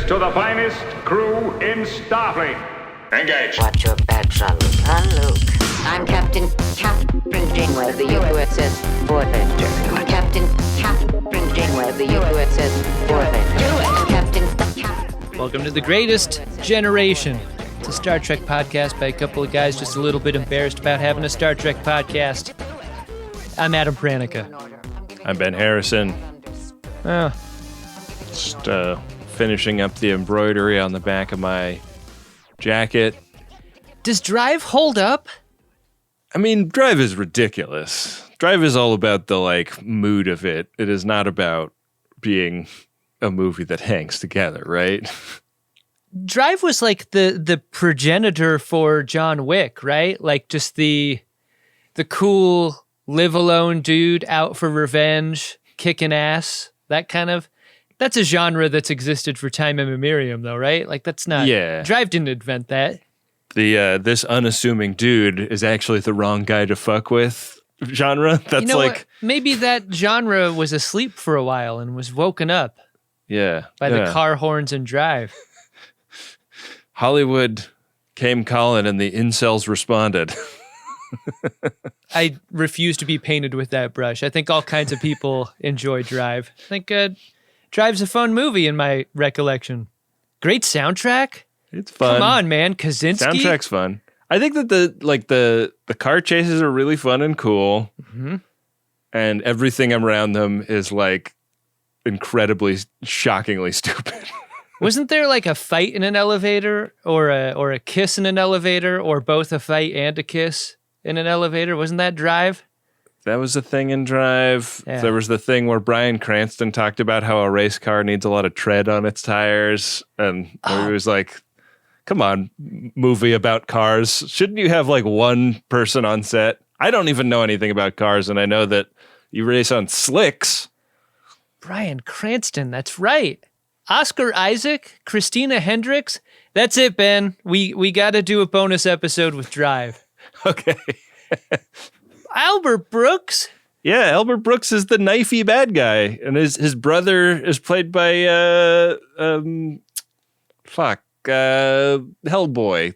to the finest crew in Starfleet. Engage. Watch your back, Shuttle. Luke. I'm Captain Janeway of the USS Voyager. Captain Janeway of the USS Voyager. Captain. Welcome to the Greatest Generation. It's a Star Trek podcast by a couple of guys just a little bit embarrassed about having a Star Trek podcast. I'm Adam Pranica. I'm Ben Harrison. Oh. Just finishing up the embroidery on the back of my jacket. Does Drive hold up? I mean, Drive is ridiculous. Drive is all about the, mood of it. It is not about being a movie that hangs together, right? Drive was like the progenitor for John Wick, right? Like just the cool live alone dude out for revenge, kicking ass, that's a genre that's existed for time immemorial though, right? Like that's not, Drive didn't invent that. This unassuming dude is actually the wrong guy to fuck with genre. That's what? Maybe that genre was asleep for a while and was woken up. Yeah. By the car horns and Drive. Hollywood came calling and the incels responded. I refuse to be painted with that brush. I think all kinds of people enjoy Drive. I think Drive's a fun movie in my recollection. Great soundtrack. It's fun. Come on, man. Kaczynski. Soundtrack's fun. I think that the car chases are really fun and cool. Mm-hmm. And everything around them is incredibly, shockingly stupid. Wasn't there a fight in an elevator or a kiss in an elevator or both a fight and a kiss in an elevator? Wasn't that Drive? That was a thing in Drive. Yeah. There was the thing where Bryan Cranston talked about how a race car needs a lot of tread on its tires. And he was like, come on, movie about cars. Shouldn't you have one person on set? I don't even know anything about cars, and I know that you race on slicks. Bryan Cranston, that's right. Oscar Isaac, Christina Hendricks. That's it, Ben. We got to do a bonus episode with Drive. Okay. Albert Brooks. Yeah, Albert Brooks is the knifey bad guy, and his brother is played by Hellboy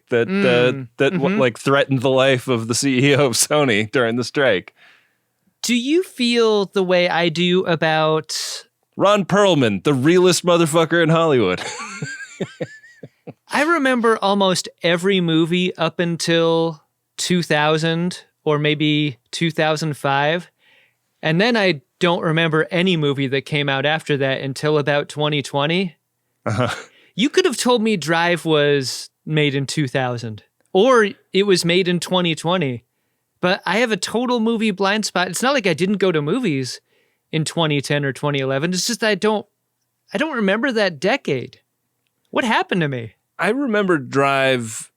that threatened the life of the CEO of Sony during the strike. Do you feel the way I do about Ron Perlman, the realest motherfucker in Hollywood? I remember almost every movie up until 2000 or maybe 2005. And then I don't remember any movie that came out after that until about 2020. Uh-huh. You could have told me Drive was made in 2000 or it was made in 2020. But I have a total movie blind spot. It's not like I didn't go to movies in 2010 or 2011. It's just that I don't remember that decade. What happened to me? I remember Drive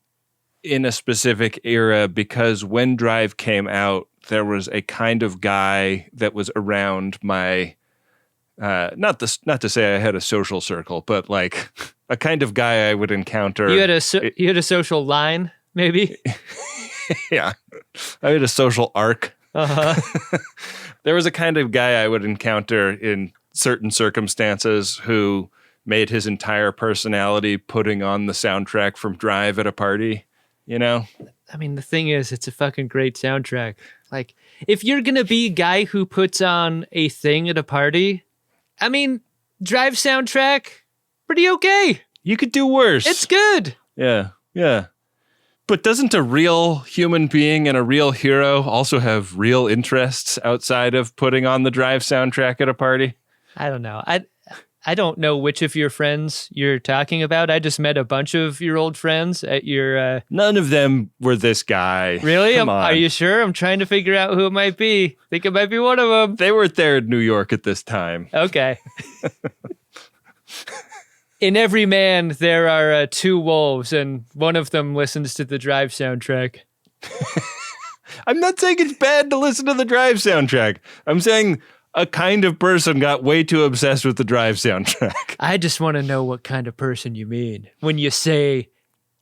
in a specific era because when Drive came out, there was a kind of guy that was around my not to say I had a social circle, but a kind of guy I would encounter. You had a social line, maybe? Yeah. I had a social arc. Uh-huh. There was a kind of guy I would encounter in certain circumstances who made his entire personality putting on the soundtrack from Drive at a party, you know? I mean, the thing is, it's a fucking great soundtrack. If you're going to be a guy who puts on a thing at a party, I mean, Drive soundtrack, pretty okay. You could do worse. It's good. Yeah, yeah. But doesn't a real human being and a real hero also have real interests outside of putting on the Drive soundtrack at a party? I don't know. I don't know which of your friends you're talking about. I just met a bunch of your old friends at your... None of them were this guy. Really? Come on. Are you sure? I'm trying to figure out who it might be. Think it might be one of them. They weren't there in New York at this time. Okay. In every man, there are two wolves, and one of them listens to the Drive soundtrack. I'm not saying it's bad to listen to the Drive soundtrack. I'm saying a kind of person got way too obsessed with the Drive soundtrack. I just want to know what kind of person you mean when you say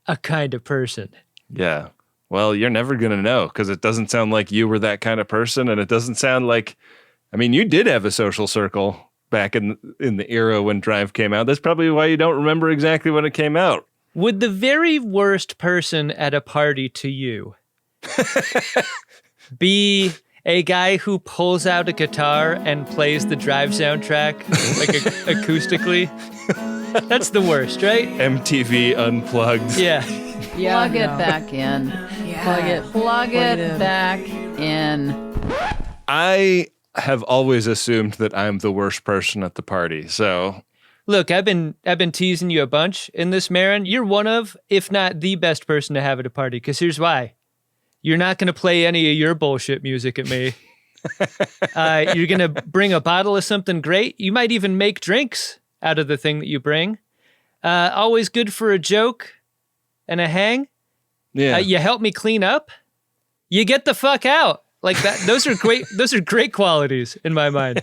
a kind of person. Yeah. Well, you're never going to know because it doesn't sound like you were that kind of person, and it doesn't sound like... I mean, you did have a social circle, back in the era when Drive came out. That's probably why you don't remember exactly when it came out. Would the very worst person at a party to you be a guy who pulls out a guitar and plays the Drive soundtrack like acoustically? That's the worst, right? MTV Unplugged. Yeah. Plug it back in. Yeah. Plug it back in. I have always assumed that I'm the worst person at the party. So Look, I've been teasing you a bunch in this, Marin. You're one of, if not the best person to have at a party, because here's why. You're not going to play any of your bullshit music at me. You're going to bring a bottle of something great. You might even make drinks out of the thing that you bring. Always good for a joke and a hang. yeah, You help me clean up. You get the fuck out. Like that. Those are great. Those are great qualities in my mind.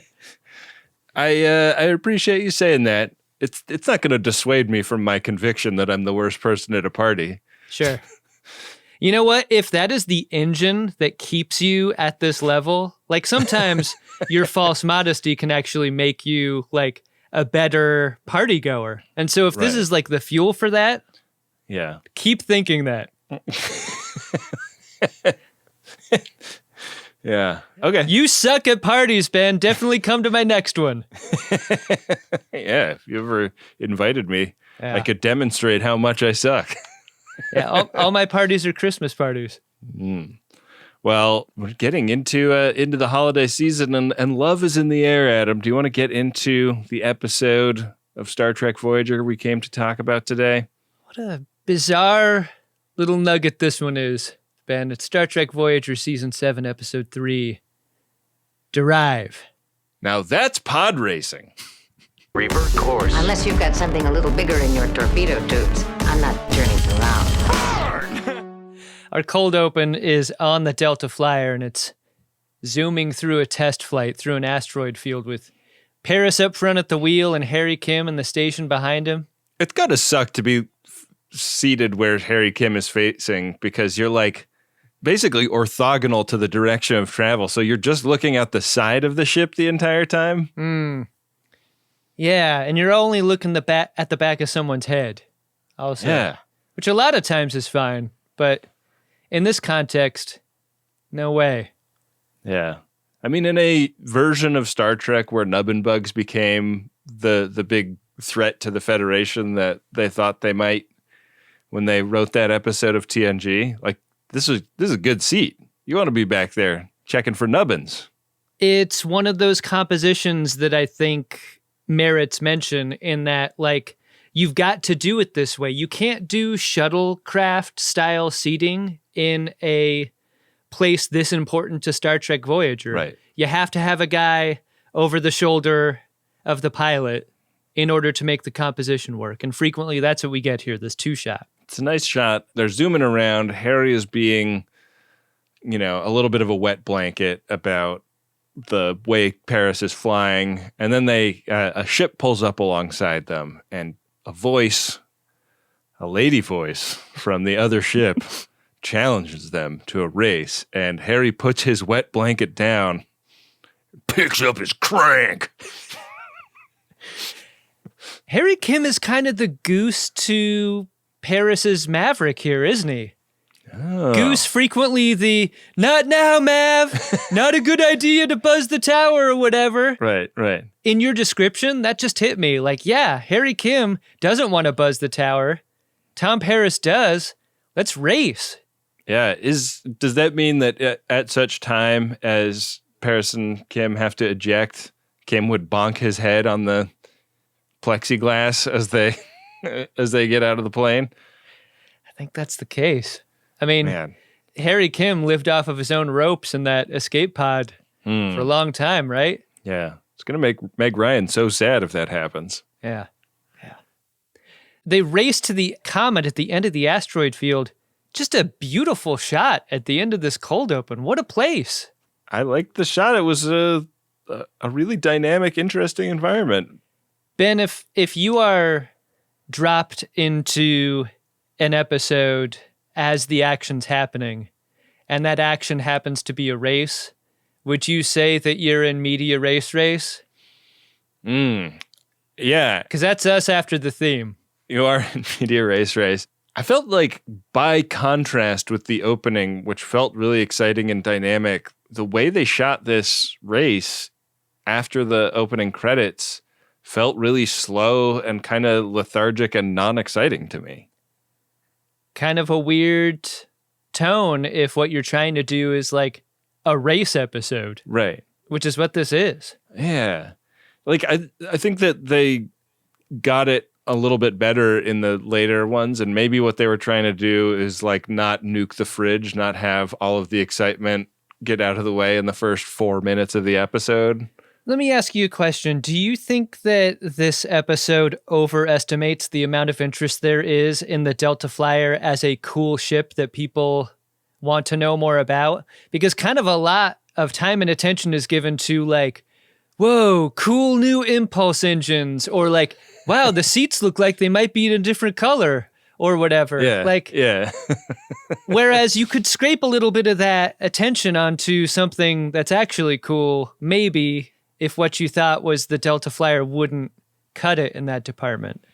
I appreciate you saying that. It's not going to dissuade me from my conviction that I'm the worst person at a party. Sure. You know what? If that is the engine that keeps you at this level, like sometimes your false modesty can actually make you like a better party goer. And so if this Right. is like the fuel for that, Yeah. keep thinking that. Yeah. Okay. You suck at parties, Ben. Definitely come to my next one. Yeah. If you ever invited me, Yeah. I could demonstrate how much I suck. Yeah, all my parties are Christmas parties. Well, we're getting into the holiday season, and love is in the air, Adam. Do you want to get into the episode of Star Trek Voyager we came to talk about today? What a bizarre little nugget this one is, Ben. It's Star Trek Voyager Season 7, Episode 3, Derive. Now that's pod racing. Revert course. Unless you've got something a little bigger in your torpedo tubes, I'm not turning around. Our cold open is on the Delta Flyer, and it's zooming through a test flight through an asteroid field with Paris up front at the wheel and Harry Kim in the station behind him. It's got to suck to be seated where Harry Kim is facing, because you're like basically orthogonal to the direction of travel. So you're just looking at the side of the ship the entire time. Yeah, and you're only looking at the back of someone's head also. Yeah. Which a lot of times is fine, but in this context, no way. Yeah. I mean, in a version of Star Trek where nubbin bugs became the big threat to the Federation that they thought they might when they wrote that episode of TNG, like this is a good seat. You want to be back there checking for nubbins. It's one of those compositions that I think merits mention in that, like, you've got to do it this way. You can't do shuttlecraft style seating in a place this important to Star Trek Voyager. Right. You have to have a guy over the shoulder of the pilot in order to make the composition work. And frequently that's what we get here, this two-shot. It's a nice shot. They're zooming around. Harry is being, a little bit of a wet blanket about the way Paris is flying. And then a ship pulls up alongside them, and a lady voice from the other ship challenges them to a race. And Harry puts his wet blanket down, picks up his crank. Harry Kim is kind of the Goose to Paris's Maverick here, isn't he? Oh. Goose frequently the, not now, Mav, not a good idea to buzz the tower or whatever. Right. In your description, that just hit me. Like, yeah, Harry Kim doesn't want to buzz the tower. Tom Paris does. Let's race. Yeah. Does that mean that at such time as Paris and Kim have to eject, Kim would bonk his head on the plexiglass as they get out of the plane? I think that's the case. I mean, Man. Harry Kim lived off of his own ropes in that escape pod for a long time, right? Yeah. It's going to make Meg Ryan so sad if that happens. Yeah. They race to the comet at the end of the asteroid field. Just a beautiful shot at the end of this cold open. What a place. I liked the shot. It was a really dynamic, interesting environment. Ben, if you are dropped into an episode as the action's happening, and that action happens to be a race, would you say that you're in media race? Yeah. Because that's us after the theme. You are in Media Race. I felt like, by contrast with the opening, which felt really exciting and dynamic, the way they shot this race after the opening credits felt really slow and kind of lethargic and non-exciting to me. Kind of a weird tone if what you're trying to do is like a race episode. Right. Which is what this is. Yeah. Like, I think that they got it a little bit better in the later ones, and maybe what they were trying to do is like not nuke the fridge, not have all of the excitement get out of the way in the first 4 minutes of the episode. Let me ask you a question. Do you think that this episode overestimates the amount of interest there is in the Delta Flyer as a cool ship that people want to know more about? Because kind of a lot of time and attention is given to like, whoa, cool new impulse engines, or like, wow, the seats look like they might be in a different color, or whatever. Yeah. Whereas you could scrape a little bit of that attention onto something that's actually cool, maybe, if what you thought was the Delta Flyer wouldn't cut it in that department.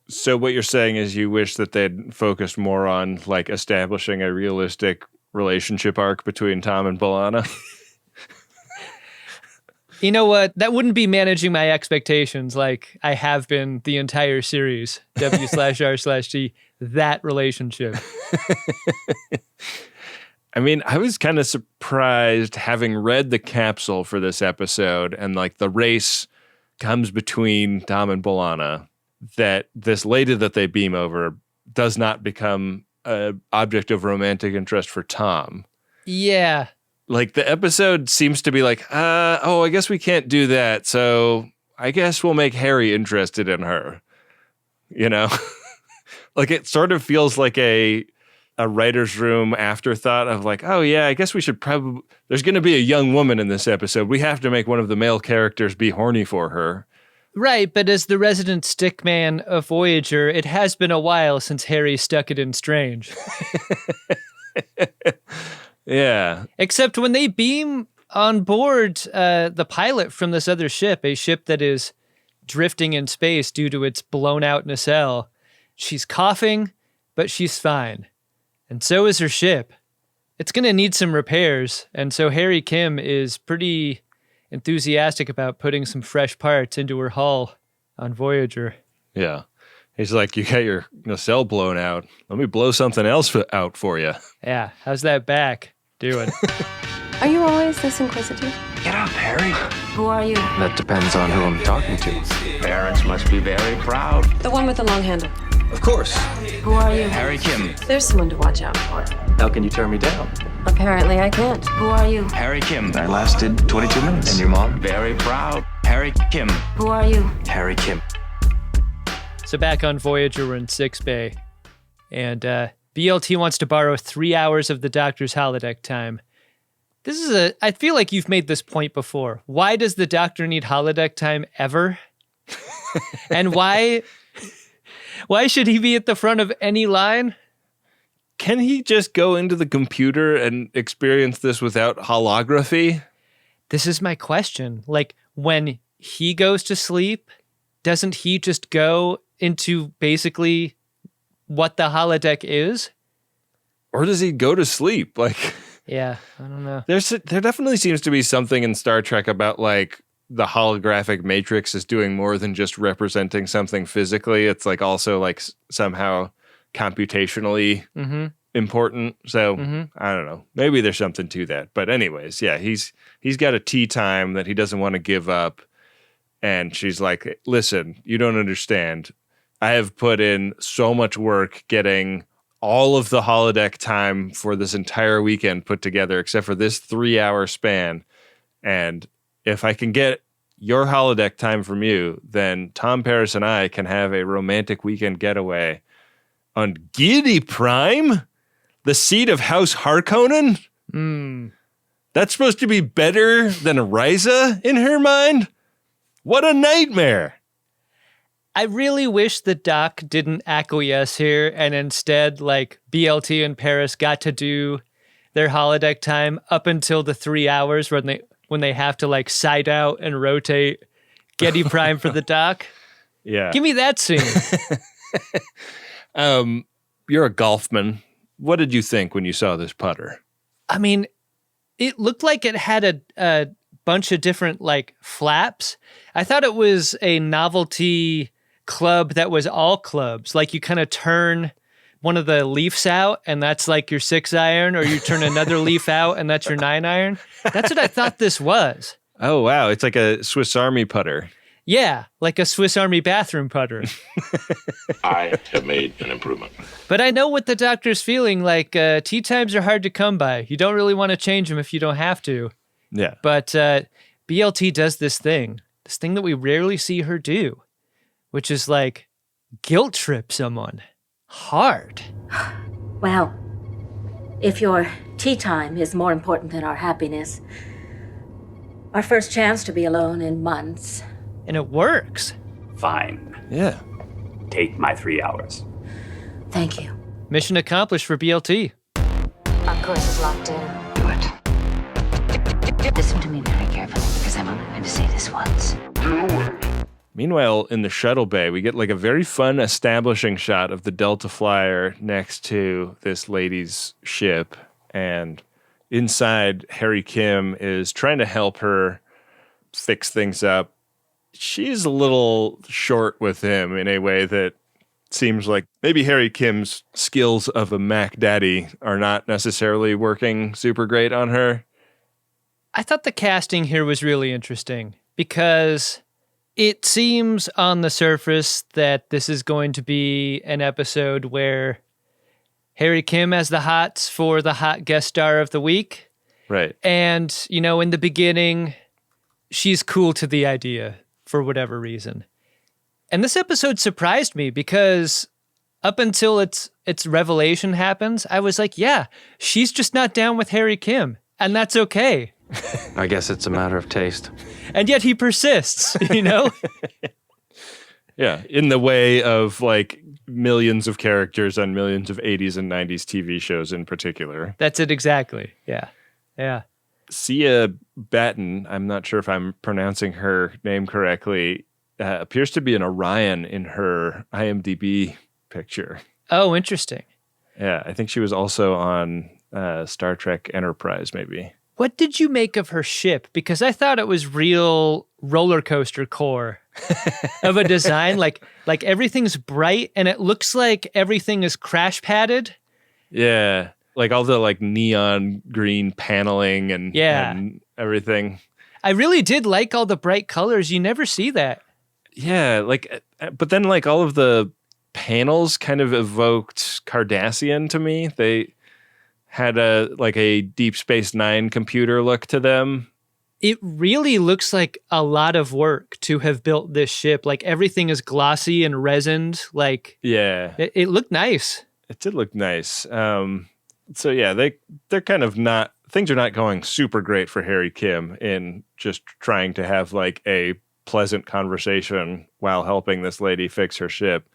So what you're saying is you wish that they'd focused more on like establishing a realistic relationship arc between Tom and B'Elanna? You know what? That wouldn't be managing my expectations like I have been the entire series, W/R/T, that relationship. I mean, I was kind of surprised, having read the capsule for this episode, and like the race comes between Tom and B'Elanna, that this lady that they beam over does not become an object of romantic interest for Tom. Yeah. Like, the episode seems to be like, I guess we can't do that, so I guess we'll make Harry interested in her. You know? Like, it sort of feels like a writer's room afterthought of like, oh yeah, I guess we should probably, there's going to be a young woman in this episode. We have to make one of the male characters be horny for her. Right, but as the resident stickman of Voyager, it has been a while since Harry stuck it in Strange. Yeah. Except when they beam on board the pilot from this other ship, a ship that is drifting in space due to its blown out nacelle, she's coughing, but she's fine. And so is her ship. It's going to need some repairs, and so Harry Kim is pretty enthusiastic about putting some fresh parts into her hull on Voyager. Yeah. He's like, you got your nacelle blown out. Let me blow something else out for you. Yeah, how's that back doing? Are you always this inquisitive? Get up, Harry. Who are you? That depends on who I'm talking to. Parents must be very proud. The one with the long handle. Of course. Who are you? Harry Kim. There's someone to watch out for. How can you turn me down? Apparently I can't. Who are you? Harry Kim. I lasted 22 minutes. And your mom? Very proud. Harry Kim. Who are you? Harry Kim. So back on Voyager, we're in 6 Bay, and BLT wants to borrow 3 hours of the Doctor's holodeck time. This is I feel like you've made this point before. Why does the Doctor need holodeck time ever? And why should he be at the front of any line? Can he just go into the computer and experience this without holography? This is my question. Like, when he goes to sleep, doesn't he just go into basically what the holodeck is? Or does he go to sleep? Like, yeah, I don't know. there definitely seems to be something in Star Trek about like the holographic matrix is doing more than just representing something physically. It's like also like somehow computationally important. So I don't know. Maybe there's something to that. But anyways, yeah, he's got a tea time that he doesn't want to give up. And she's like, listen, you don't understand. I have put in so much work getting all of the holodeck time for this entire weekend put together, except for this 3 hour span. And if I can get your holodeck time from you, then Tom Paris and I can have a romantic weekend getaway on Giddy Prime, the seat of House Harkonnen. That's supposed to be better than Ryza in her mind? What a nightmare. I really wish the Doc didn't acquiesce here and instead, like, BLT and Paris got to do their holodeck time up until the 3 hours when they have to, like, side out and rotate Getty Prime for the doc. Yeah. Give me that scene. You're a golfman. What did you think when you saw this putter? I mean, it looked like it had a bunch of different like flaps. I thought it was a novelty club that was all clubs. Like you kind of turn one of the leaves out and that's like your 6-iron, or you turn another leaf out and that's your 9-iron. That's what I thought this was. Oh, wow. It's like a Swiss Army putter. Yeah, like a Swiss Army bathroom putter. I have made an improvement. But I know what the doctor's feeling. Like, tea times are hard to come by. You don't really want to change them if you don't have to. Yeah. But BLT does this thing that we rarely see her do, which is like guilt trip someone hard. Well, if your tea time is more important than our happiness, our first chance to be alone in months. And it works. Fine. Yeah. Take my 3 hours. Thank you. Mission accomplished for BLT. Our course is locked in. Good. Listen to me very carefully, because I'm only going to say this once. Meanwhile, in the Shuttle Bay, we get like a very fun establishing shot of the Delta Flyer next to this lady's ship. And inside, Harry Kim is trying to help her fix things up. She's a little short with him in a way that seems like maybe Harry Kim's skills of a Mac Daddy are not necessarily working super great on her. I thought the casting here was really interesting because it seems on the surface that this is going to be an episode where Harry Kim has the hots for the hot guest star of the week. Right. And, you know, in the beginning, she's cool to the idea for whatever reason. And this episode surprised me because up until its revelation happens, I was like, yeah, she's just not down with Harry Kim. And that's okay. I guess it's a matter of taste. And yet he persists, you know? Yeah, in the way of like millions of characters on millions of 80s and 90s TV shows in particular. That's it exactly. Yeah. Yeah. Sia Batten, I'm not sure if I'm pronouncing her name correctly, appears to be an Orion in her IMDb picture. Oh, interesting. Yeah, I think she was also on Star Trek Enterprise, maybe. What did you make of her ship? Because I thought it was real roller coaster core of a design. Like everything's bright and it looks like everything is crash padded. Yeah, like all the like neon green paneling and everything. I really did like all the bright colors. You never see that. Yeah, like, but then like all of the panels kind of evoked Cardassian to me. They had a Deep Space Nine computer look to them. It really looks like a lot of work to have built this ship. Like everything is glossy and resined. Like, yeah, it looked nice. It did look nice. So yeah, they're kind of not, things are not going super great for Harry Kim in just trying to have like a pleasant conversation while helping this lady fix her ship.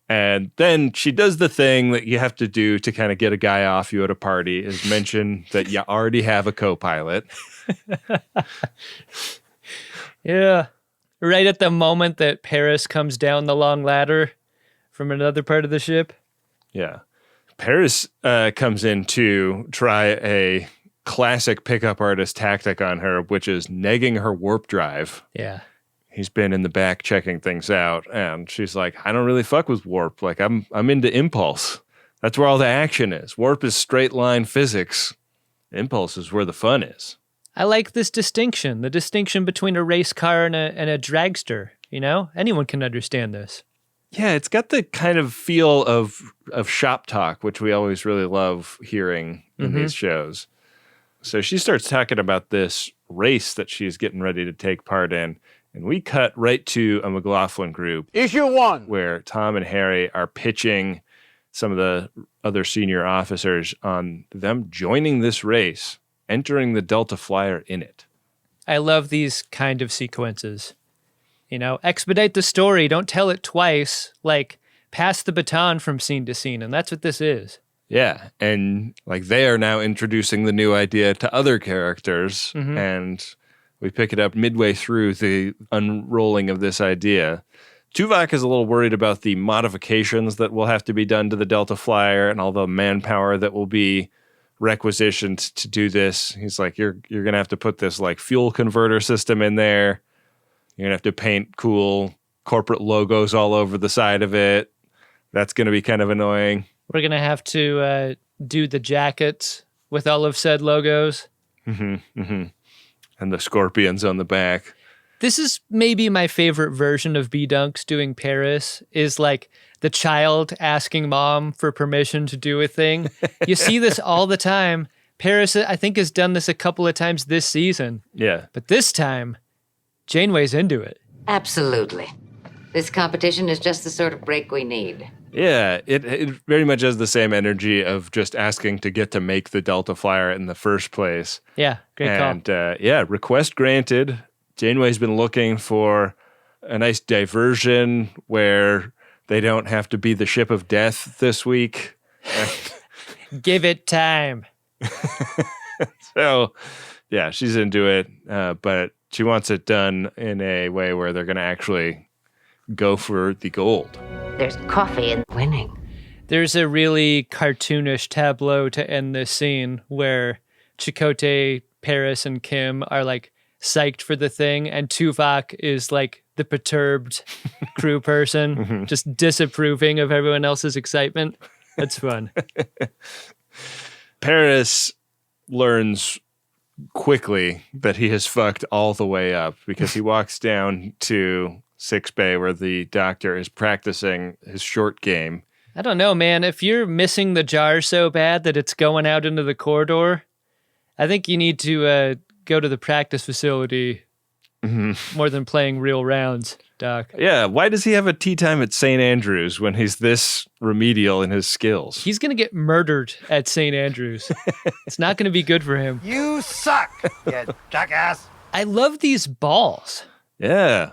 And then she does the thing that you have to do to kind of get a guy off you at a party, is mention that you already have a co-pilot. Yeah. Right at the moment that Paris comes down the long ladder from another part of the ship. Yeah. Paris comes in to try a classic pickup artist tactic on her, which is negging her warp drive. Yeah. He's been in the back checking things out, and she's like, I don't really fuck with warp. Like, I'm into impulse. That's where all the action is. Warp is straight line physics. Impulse is where the fun is. I like this distinction, the distinction between a race car and a dragster. You know, anyone can understand this. Yeah, it's got the kind of feel of shop talk, which we always really love hearing in these shows. So she starts talking about this race that she's getting ready to take part in. And we cut right to a McLaughlin group. Issue 1. Where Tom and Harry are pitching some of the other senior officers on them joining this race, entering the Delta Flyer in it. I love these kind of sequences. You know, expedite the story. Don't tell it twice. Like, pass the baton from scene to scene. And that's what this is. Yeah. And like they are now introducing the new idea to other characters. And We pick it up midway through the unrolling of this idea. Tuvok is a little worried about the modifications that will have to be done to the Delta Flyer and all the manpower that will be requisitioned to do this. He's like, you're going to have to put this like fuel converter system in there. You're going to have to paint cool corporate logos all over the side of it. That's going to be kind of annoying. We're going to have to do the jackets with all of said logos. And the scorpions on the back. This is maybe my favorite version of B-Dunks doing Paris, is like the child asking mom for permission to do a thing. You see this all the time. Paris, I think, has done this a couple of times this season. Yeah. But this time, Janeway's into it. Absolutely. This competition is just the sort of break we need. Yeah, it very much has the same energy of just asking to get to make the Delta Flyer in the first place. Yeah, great call. And request granted. Janeway's been looking for a nice diversion where they don't have to be the ship of death this week. Give it time. So, yeah, she's into it, but she wants it done in a way where they're going to actually go for the gold. There's coffee in winning. There's a really cartoonish tableau to end this scene where Chakotay, Paris, and Kim are like psyched for the thing, and Tuvok is like the perturbed crew person, just disapproving of everyone else's excitement. That's fun. Paris learns quickly that he has fucked all the way up because he walks down to Six Bay where the doctor is practicing his short game. I don't know, man. If you're missing the jar so bad that it's going out into the corridor, I think you need to go to the practice facility more than playing real rounds, Doc. Yeah, why does he have a tea time at St. Andrews when he's this remedial in his skills? He's going to get murdered at St. Andrews. It's not going to be good for him. You suck, you jackass. I love these balls. Yeah.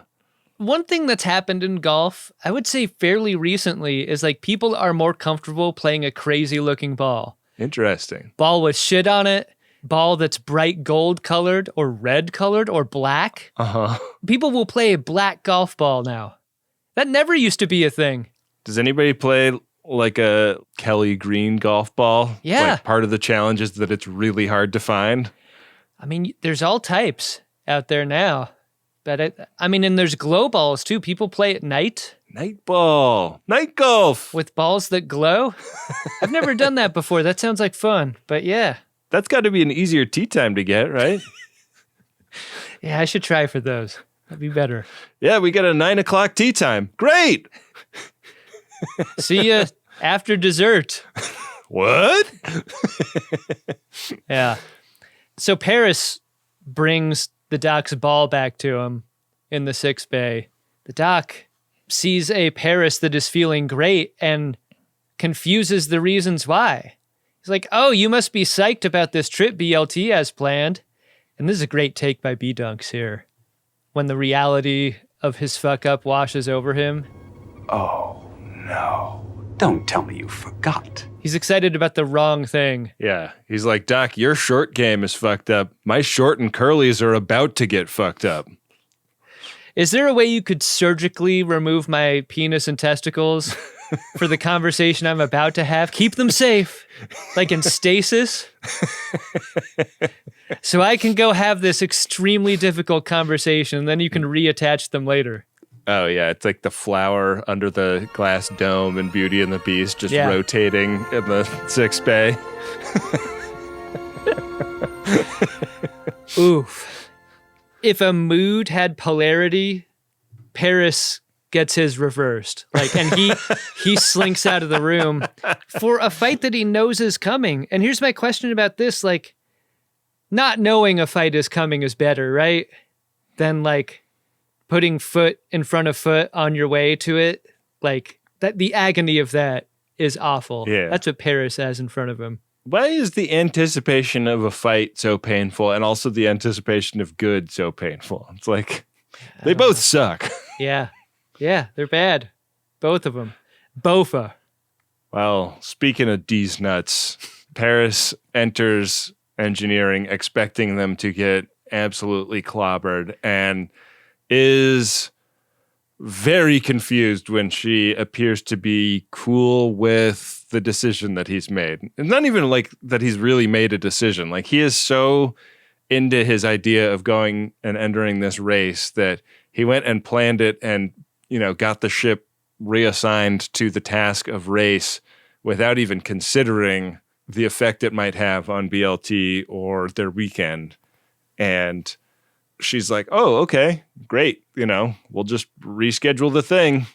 One thing that's happened in golf, I would say fairly recently, is like people are more comfortable playing a crazy looking ball. Interesting. Ball with shit on it, ball that's bright gold colored or red colored or black. People will play a black golf ball now. That never used to be a thing. Does anybody play like a Kelly Green golf ball? Yeah. Like part of the challenge is that it's really hard to find. I mean, there's all types out there now. But and there's glow balls too. People play at night. Night ball. Night golf. With balls that glow. I've never done that before. That sounds like fun. But yeah. That's got to be an easier tee time to get, right? Yeah, I should try for those. That'd be better. Yeah, we got a 9 o'clock tee time. Great. See ya after dessert. What? Yeah. So Paris brings the doc's ball back to him in the 6 Bay. The doc sees a Paris that is feeling great and confuses the reasons why. He's like, oh, you must be psyched about this trip BLT has planned. And this is a great take by B-Dunks here. When the reality of his fuck up washes over him. Oh, no. Don't tell me you forgot. He's excited about the wrong thing. Yeah. He's like, Doc, your short game is fucked up. My short and curlies are about to get fucked up. Is there a way you could surgically remove my penis and testicles for the conversation I'm about to have? Keep them safe, like in stasis, so I can go have this extremely difficult conversation, and then you can reattach them later. Oh, yeah. It's like the flower under the glass dome in Beauty and the Beast just rotating in the 6 Bay. Oof. If a mood had polarity, Paris gets his reversed. And he slinks out of the room for a fight that he knows is coming. And here's my question about this. Not knowing a fight is coming is better, right? Than putting foot in front of foot on your way to it. The agony of that is awful. Yeah. That's what Paris has in front of him. Why is the anticipation of a fight so painful and also the anticipation of good so painful? It's like, they both suck. Yeah. Yeah, they're bad. Both of them. Bofa. Well, speaking of D's nuts, Paris enters engineering expecting them to get absolutely clobbered and is very confused when she appears to be cool with the decision that he's made. It's not even like that he's really made a decision. Like, he is so into his idea of going and entering this race that he went and planned it and, got the ship reassigned to the task of race without even considering the effect it might have on BLT or their weekend. And she's like, oh, okay, great. We'll just reschedule the thing.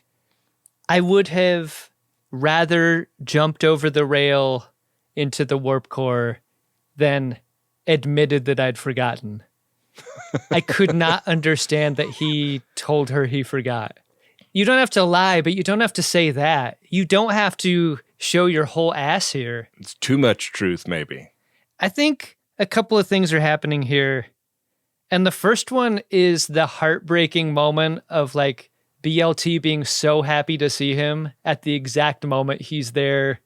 I would have rather jumped over the rail into the warp core than admitted that I'd forgotten. I could not understand that he told her he forgot. You don't have to lie, but you don't have to say that. You don't have to show your whole ass here. It's too much truth, maybe. I think a couple of things are happening here. And the first one is the heartbreaking moment of like BLT being so happy to see him at the exact moment he's there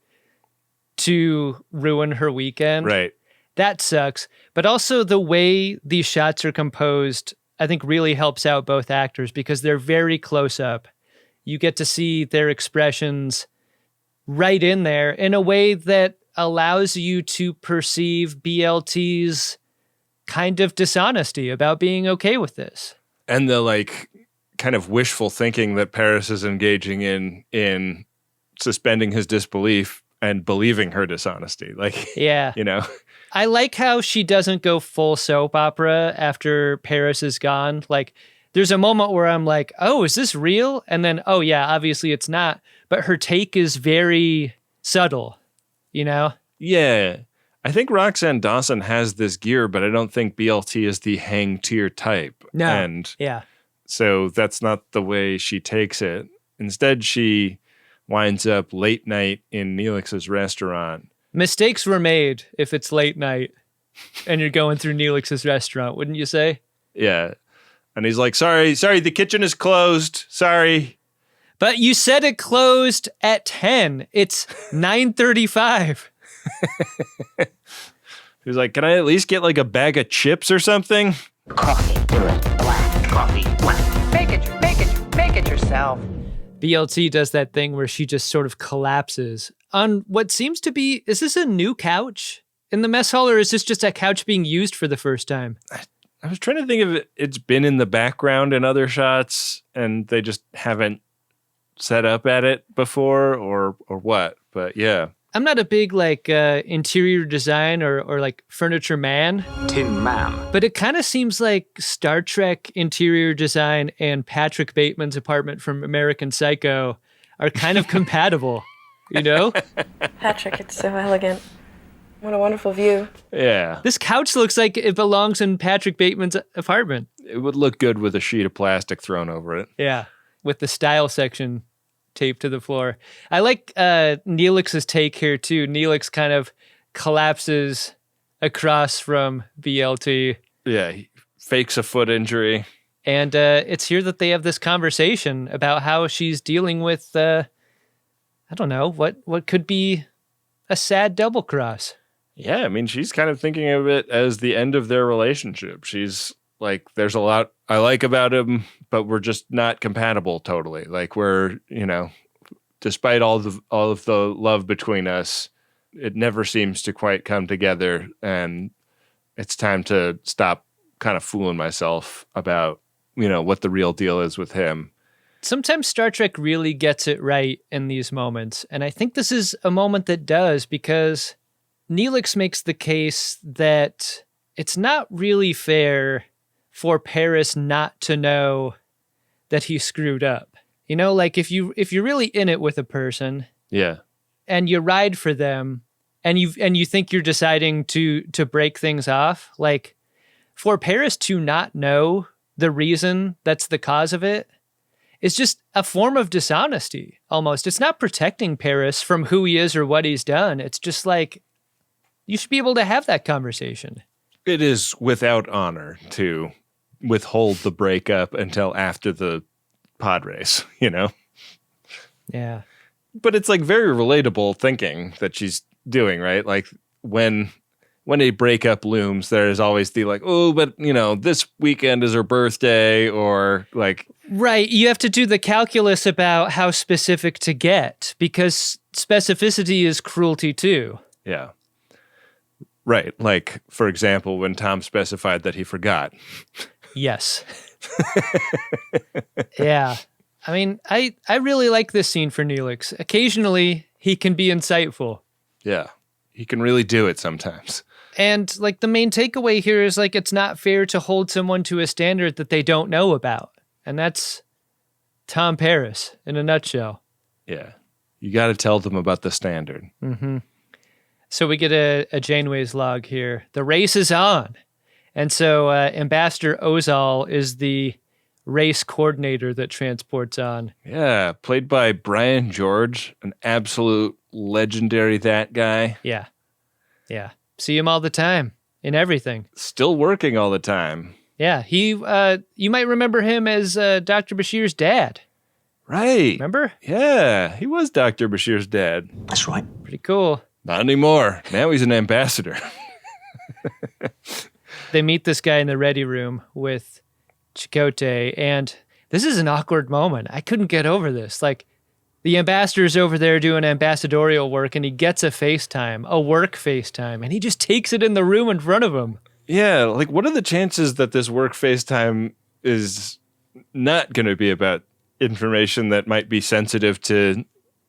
to ruin her weekend. Right. That sucks. But also the way these shots are composed, I think really helps out both actors because they're very close up. You get to see their expressions right in there in a way that allows you to perceive BLT's kind of dishonesty about being okay with this. And the like kind of wishful thinking that Paris is engaging in suspending his disbelief and believing her dishonesty. Like, yeah. I like how she doesn't go full soap opera after Paris is gone. Like, there's a moment where I'm like, oh, is this real? And then, oh yeah, obviously it's not. But her take is very subtle, Yeah. I think Roxanne Dawson has this gear, but I don't think BLT is the hang tier type. No. And yeah. So that's not the way she takes it. Instead, she winds up late night in Neelix's restaurant. Mistakes were made if it's late night and you're going through Neelix's restaurant, wouldn't you say? Yeah. And he's like, sorry, the kitchen is closed. Sorry. But you said it closed at 10. It's 9:35. He's like, can I at least get like a bag of chips or something? Coffee, do it. Black. Coffee, black. Make it yourself. BLT does that thing where she just sort of collapses on what seems to be, is this a new couch in the mess hall or is this just a couch being used for the first time? I was trying to think of it's been in the background in other shots and they just haven't set up at it before or what, but yeah. I'm not a big interior design or like furniture man. Tin Man. But it kind of seems like Star Trek interior design and Patrick Bateman's apartment from American Psycho are kind of compatible, Patrick, it's so elegant. What a wonderful view. Yeah. This couch looks like it belongs in Patrick Bateman's apartment. It would look good with a sheet of plastic thrown over it. Yeah, with the style section taped to the floor. I like Neelix's take here too. Neelix kind of collapses across from BLT. Yeah, he fakes a foot injury. And it's here that they have this conversation about how she's dealing with, I don't know, what could be a sad double cross. Yeah, I mean, she's kind of thinking of it as the end of their relationship. She's like, there's a lot I like about him, but we're just not compatible totally. Like we're, despite all of the love between us, it never seems to quite come together. And it's time to stop kind of fooling myself about, what the real deal is with him. Sometimes Star Trek really gets it right in these moments. And I think this is a moment that does because Neelix makes the case that it's not really fair for Paris not to know that he screwed up. Like if you're really in it with a person, yeah, and you ride for them, and you think you're deciding to break things off, like for Paris to not know the reason that's the cause of it is just a form of dishonesty. Almost, it's not protecting Paris from who he is or what he's done. It's just like you should be able to have that conversation. It is without honor to withhold the breakup until after the pod race, Yeah. But it's like very relatable thinking that she's doing, right? Like when when a breakup looms, there is always the like, oh, but this weekend is her birthday, or like. Right. You have to do the calculus about how specific to get, because specificity is cruelty too. Yeah. Right. Like, for example, when Tom specified that he forgot. Yes. Yeah. I mean, I really like this scene for Neelix. Occasionally, he can be insightful. Yeah. He can really do it sometimes. And like the main takeaway here is like it's not fair to hold someone to a standard that they don't know about. And that's Tom Paris in a nutshell. Yeah. You got to tell them about the standard. Mm-hmm. So we get a Janeway's log here. The race is on. And so Ambassador Ozal is the race coordinator that transports on. Yeah, played by Brian George, an absolute legendary that guy. Yeah. Yeah. See him all the time in everything. Still working all the time. Yeah, he you might remember him as Dr. Bashir's dad. Right. Remember? Yeah, he was Dr. Bashir's dad. That's right. Pretty cool. Not anymore. Now he's an ambassador. They meet this guy in the ready room with Chakotay, and this is an awkward moment. I couldn't get over this. Like, the ambassador's over there doing ambassadorial work, and he gets a FaceTime, a work FaceTime, and he just takes it in the room in front of him. Yeah, like, what are the chances that this work FaceTime is not going to be about information that might be sensitive to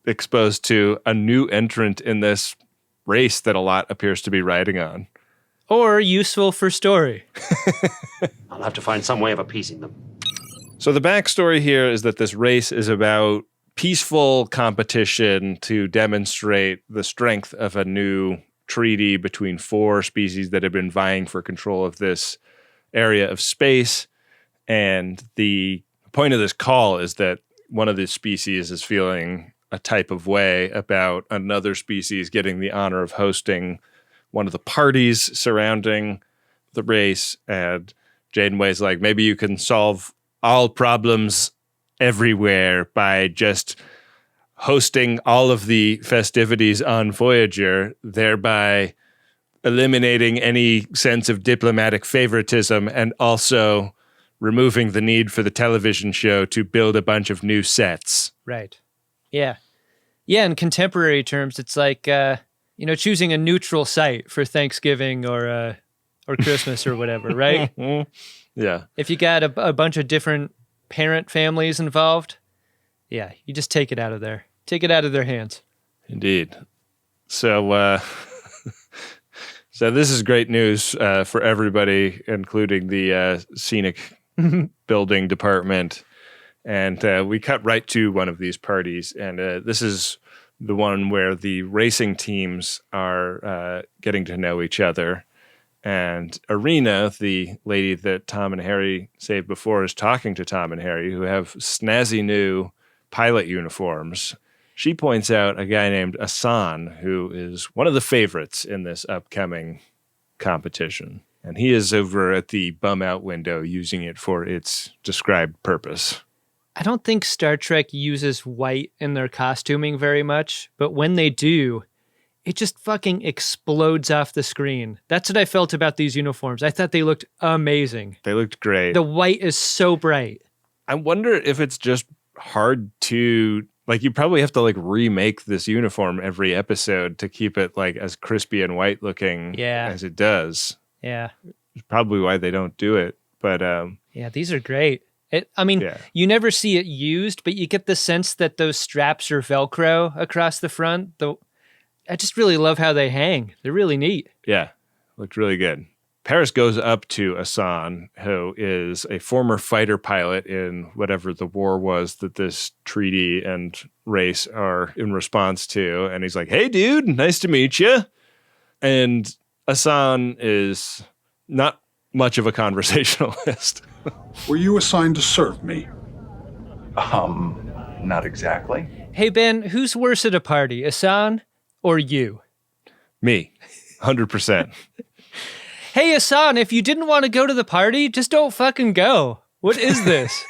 exposed to a new entrant in this race that a lot appears to be riding on? Or useful for story. I'll have to find some way of appeasing them. So the backstory here is that this race is about peaceful competition to demonstrate the strength of a new treaty between 4 species that have been vying for control of this area of space. And the point of this call is that one of the species is feeling a type of way about another species getting the honor of hosting one of the parties surrounding the race. And Janeway's like, maybe you can solve all problems everywhere by just hosting all of the festivities on Voyager, thereby eliminating any sense of diplomatic favoritism and also removing the need for the television show to build a bunch of new sets. Right. Yeah. Yeah, in contemporary terms, it's like, choosing a neutral site for Thanksgiving or Christmas or whatever, right? Yeah. If you got a bunch of different parent families involved, yeah, you just take it out of there. Take it out of their hands. Indeed. So, so this is great news for everybody, including the scenic building department. And we cut right to one of these parties. And this is the one where the racing teams are getting to know each other. And Irina, the lady that Tom and Harry saved before, is talking to Tom and Harry, who have snazzy new pilot uniforms. She points out a guy named Asan, who is one of the favorites in this upcoming competition. And he is over at the bum out window using it for its described purpose. I don't think Star Trek uses white in their costuming very much, but when they do, it just fucking explodes off the screen. That's what I felt about these uniforms. I thought they looked amazing. They looked great. The white is so bright. I wonder if it's just hard to, like, you probably have to like remake this uniform every episode to keep it like as crispy and white looking as it does. Yeah. It's probably why they don't do it. But yeah, these are great. You never see it used, but you get the sense that those straps are Velcro across the front. I just really love how they hang. They're really neat. Yeah, looked really good. Paris goes up to Asan, who is a former fighter pilot in whatever the war was that this treaty and race are in response to. And he's like, hey, dude, nice to meet you. And Asan is not much of a conversationalist. Were you assigned to serve me? Not exactly. Hey, Ben, who's worse at a party, Asan or you? Me, 100%. Hey, Asan, if you didn't want to go to the party, just don't fucking go. What is this?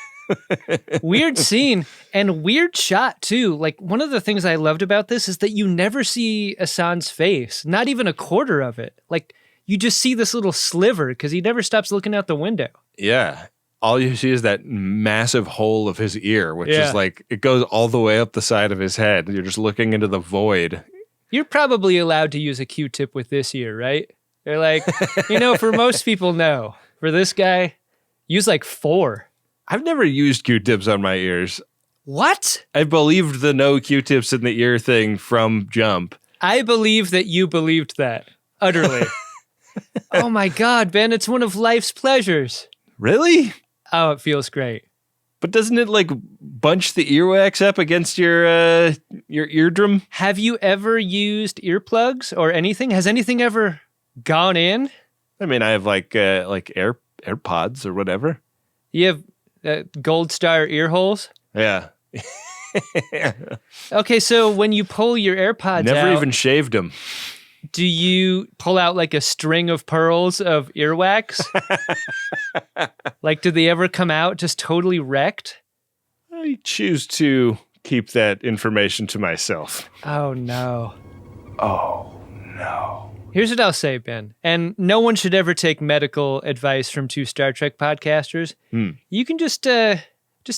Weird scene and weird shot, too. Like, one of the things I loved about this is that you never see Asan's face, not even a quarter of it. Like, you just see this little sliver because he never stops looking out the window. Yeah. All you see is that massive hole of his ear, which is like, it goes all the way up the side of his head. You're just looking into the void. You're probably allowed to use a Q-tip with this ear, right? They're like, you know, for most people, no. For this guy, use like 4. I've never used Q-tips on my ears. What? I believed the no Q-tips in the ear thing from jump. I believe that you believed that. Utterly. Oh my God, Ben, it's one of life's pleasures. Really? Oh, it feels great. But doesn't it like bunch the earwax up against your eardrum? Have you ever used earplugs or anything? Has anything ever gone in? I mean, I have like AirPods or whatever. You have Gold Star ear holes? Yeah. Okay, so when you pull your AirPods Never out, even shaved them. do you pull out like a string of pearls of earwax? Like, do they ever come out just totally wrecked? I choose to keep that information to myself. Oh, no. Oh, no. Here's what I'll say, Ben, and no one should ever take medical advice from 2 Star Trek podcasters. You can just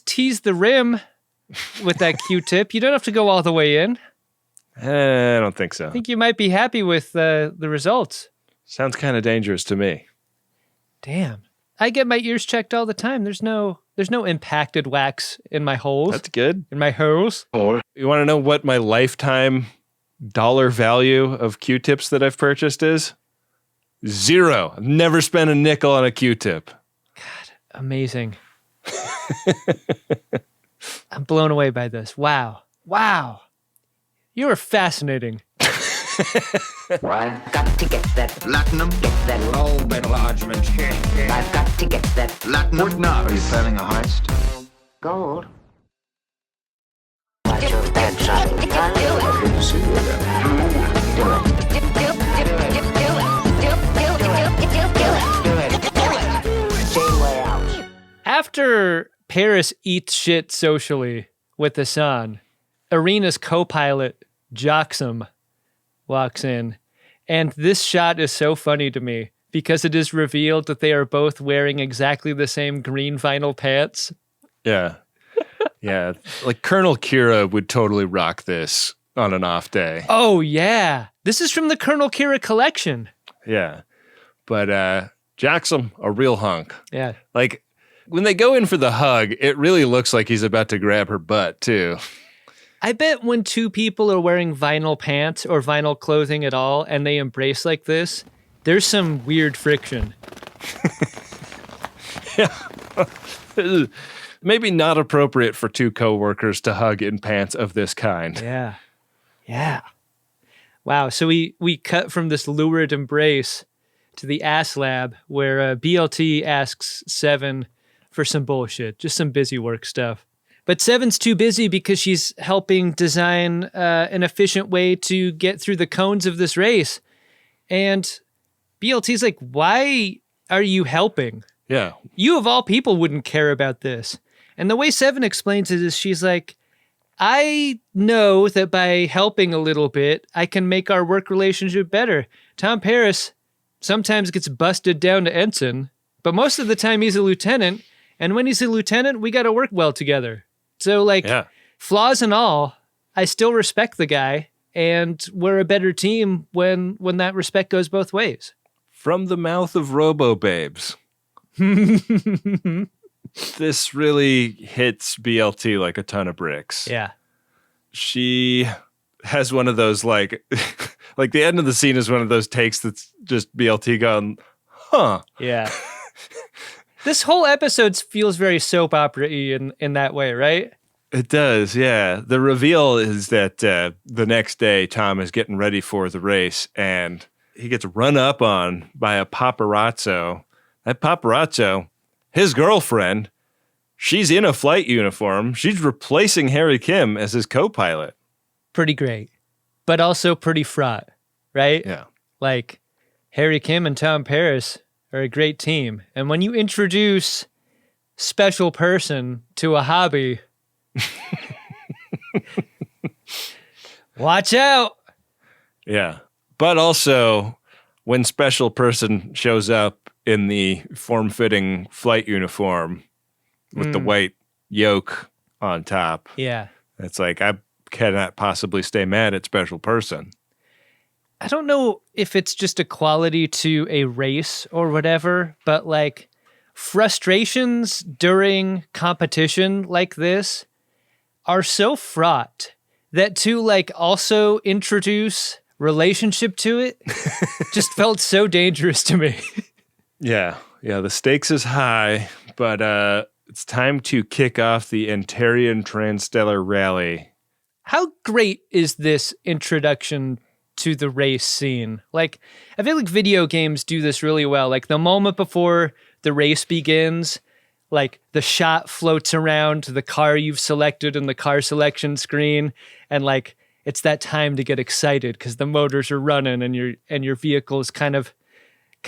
tease the rim with that Q-tip. You don't have to go all the way in. I don't think so. I think you might be happy with the results. Sounds kind of dangerous to me. Damn. I get my ears checked all the time. There's no impacted wax in my holes. That's good. In my holes. You want to know what my lifetime dollar value of Q-tips that I've purchased is? 0. I've never spent a nickel on a Q-tip. God, amazing. I'm blown away by this. Wow. You are fascinating. I've got to get that Platinum. Get that Low enlargement. I've got to get that Platinum. What now? Are you planning a heist? gold. Watch your back shot. Good to see you again. Janeway out. After Paris eats shit socially with Hassan, Arena's co-pilot, Joxum, walks in. And this shot is so funny to me because it is revealed that they are both wearing exactly the same green vinyl pants. Yeah. Yeah. Like Colonel Kira would totally rock this on an off day. Oh, yeah. This is from the Colonel Kira collection. Yeah. But Jackson, a real hunk. Yeah. Like when they go in for the hug, it really looks like he's about to grab her butt too. I bet when two people are wearing vinyl pants or vinyl clothing at all and they embrace like this, there's some weird friction. Yeah. Maybe not appropriate for two coworkers to hug in pants of this kind. Yeah. Yeah. Wow. So we cut from this lurid embrace to the ass lab where BLT asks Seven for some bullshit, just some busy work stuff. But Seven's too busy because she's helping design an efficient way to get through the cones of this race. And BLT's like, why are you helping? Yeah. You of all people wouldn't care about this. And the way Seven explains it is she's like, I know that by helping a little bit, I can make our work relationship better. Tom Paris sometimes gets busted down to ensign, but most of the time he's a lieutenant. And when he's a lieutenant, we got to work well together. So like flaws and all, I still respect the guy. And we're a better team when that respect goes both ways. From the mouth of Robo Babes. This really hits BLT like a ton of bricks. Yeah. She has one of those like the end of the scene is one of those takes that's just BLT going, huh. Yeah. This whole episode feels very soap opera-y in that way, right? It does, yeah. The reveal is that the next day Tom is getting ready for the race and he gets run up on by a paparazzo. That paparazzo, his girlfriend, she's in a flight uniform. She's replacing Harry Kim as his co-pilot. Pretty great, but also pretty fraught, right? Yeah. Like, Harry Kim and Tom Paris are a great team. And when you introduce special person to a hobby, watch out. Yeah. But also, when Special Person shows up in the form-fitting flight uniform with the white yoke on top. Yeah. It's like, I cannot possibly stay mad at Special Person. I don't know if it's just a quality to a race or whatever, but like frustrations during competition like this are so fraught that to like also introduce relationship to it just felt so dangerous to me. Yeah. The stakes is high, but it's time to kick off the Antarian Transstellar Rally. How great is this introduction to the race scene? Like, I feel like video games do this really well. Like, the moment before the race begins, like, the shot floats around to the car you've selected in the car selection screen, and like, it's that time to get excited because the motors are running and your vehicle is kind of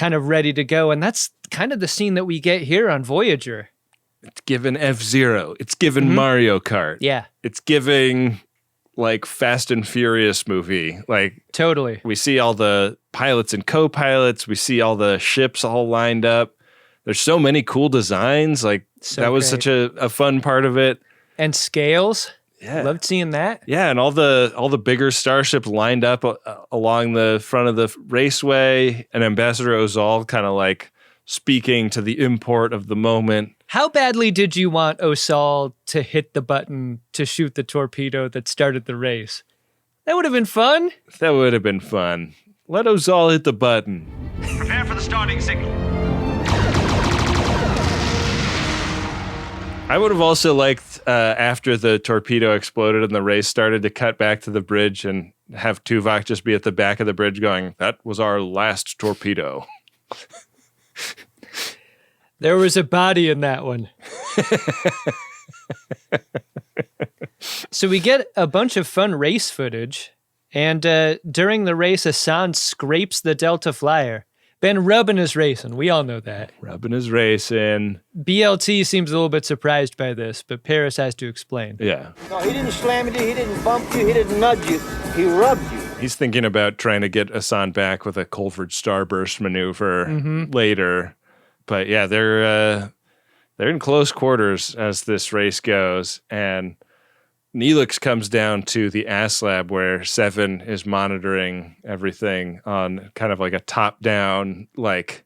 ready to go. And that's kind of the scene that we get here on Voyager. It's given F-Zero. It's given Mario Kart. Yeah. It's giving like Fast and Furious movie. Like, totally. We see all the pilots and co-pilots. We see all the ships all lined up. There's so many cool designs. Like, that was such a fun part of it. And scales. Yeah. Loved seeing that. Yeah, and all the bigger starships lined up along the front of the raceway, and Ambassador Ozal kind of like speaking to the import of the moment. How badly did you want Ozal to hit the button to shoot the torpedo that started the race? That would have been fun. That would have been fun. Let Ozal hit the button. Prepare for the starting signal. I would have also liked, after the torpedo exploded and the race started, to cut back to the bridge and have Tuvok just be at the back of the bridge going, "That was our last torpedo." There was a body in that one. So we get a bunch of fun race footage, and during the race, Hassan scrapes the Delta Flyer. Ben Rubbin is racing. We all know that. Rubbin is racing. BLT seems a little bit surprised by this, but Paris has to explain. Yeah. No, he didn't slam you, he didn't bump you, he didn't nudge you, he rubbed you. He's thinking about trying to get Hassan back with a Colford Starburst maneuver later. But yeah, they're in close quarters as this race goes, and Neelix comes down to the ass lab where Seven is monitoring everything on kind of like a top-down, like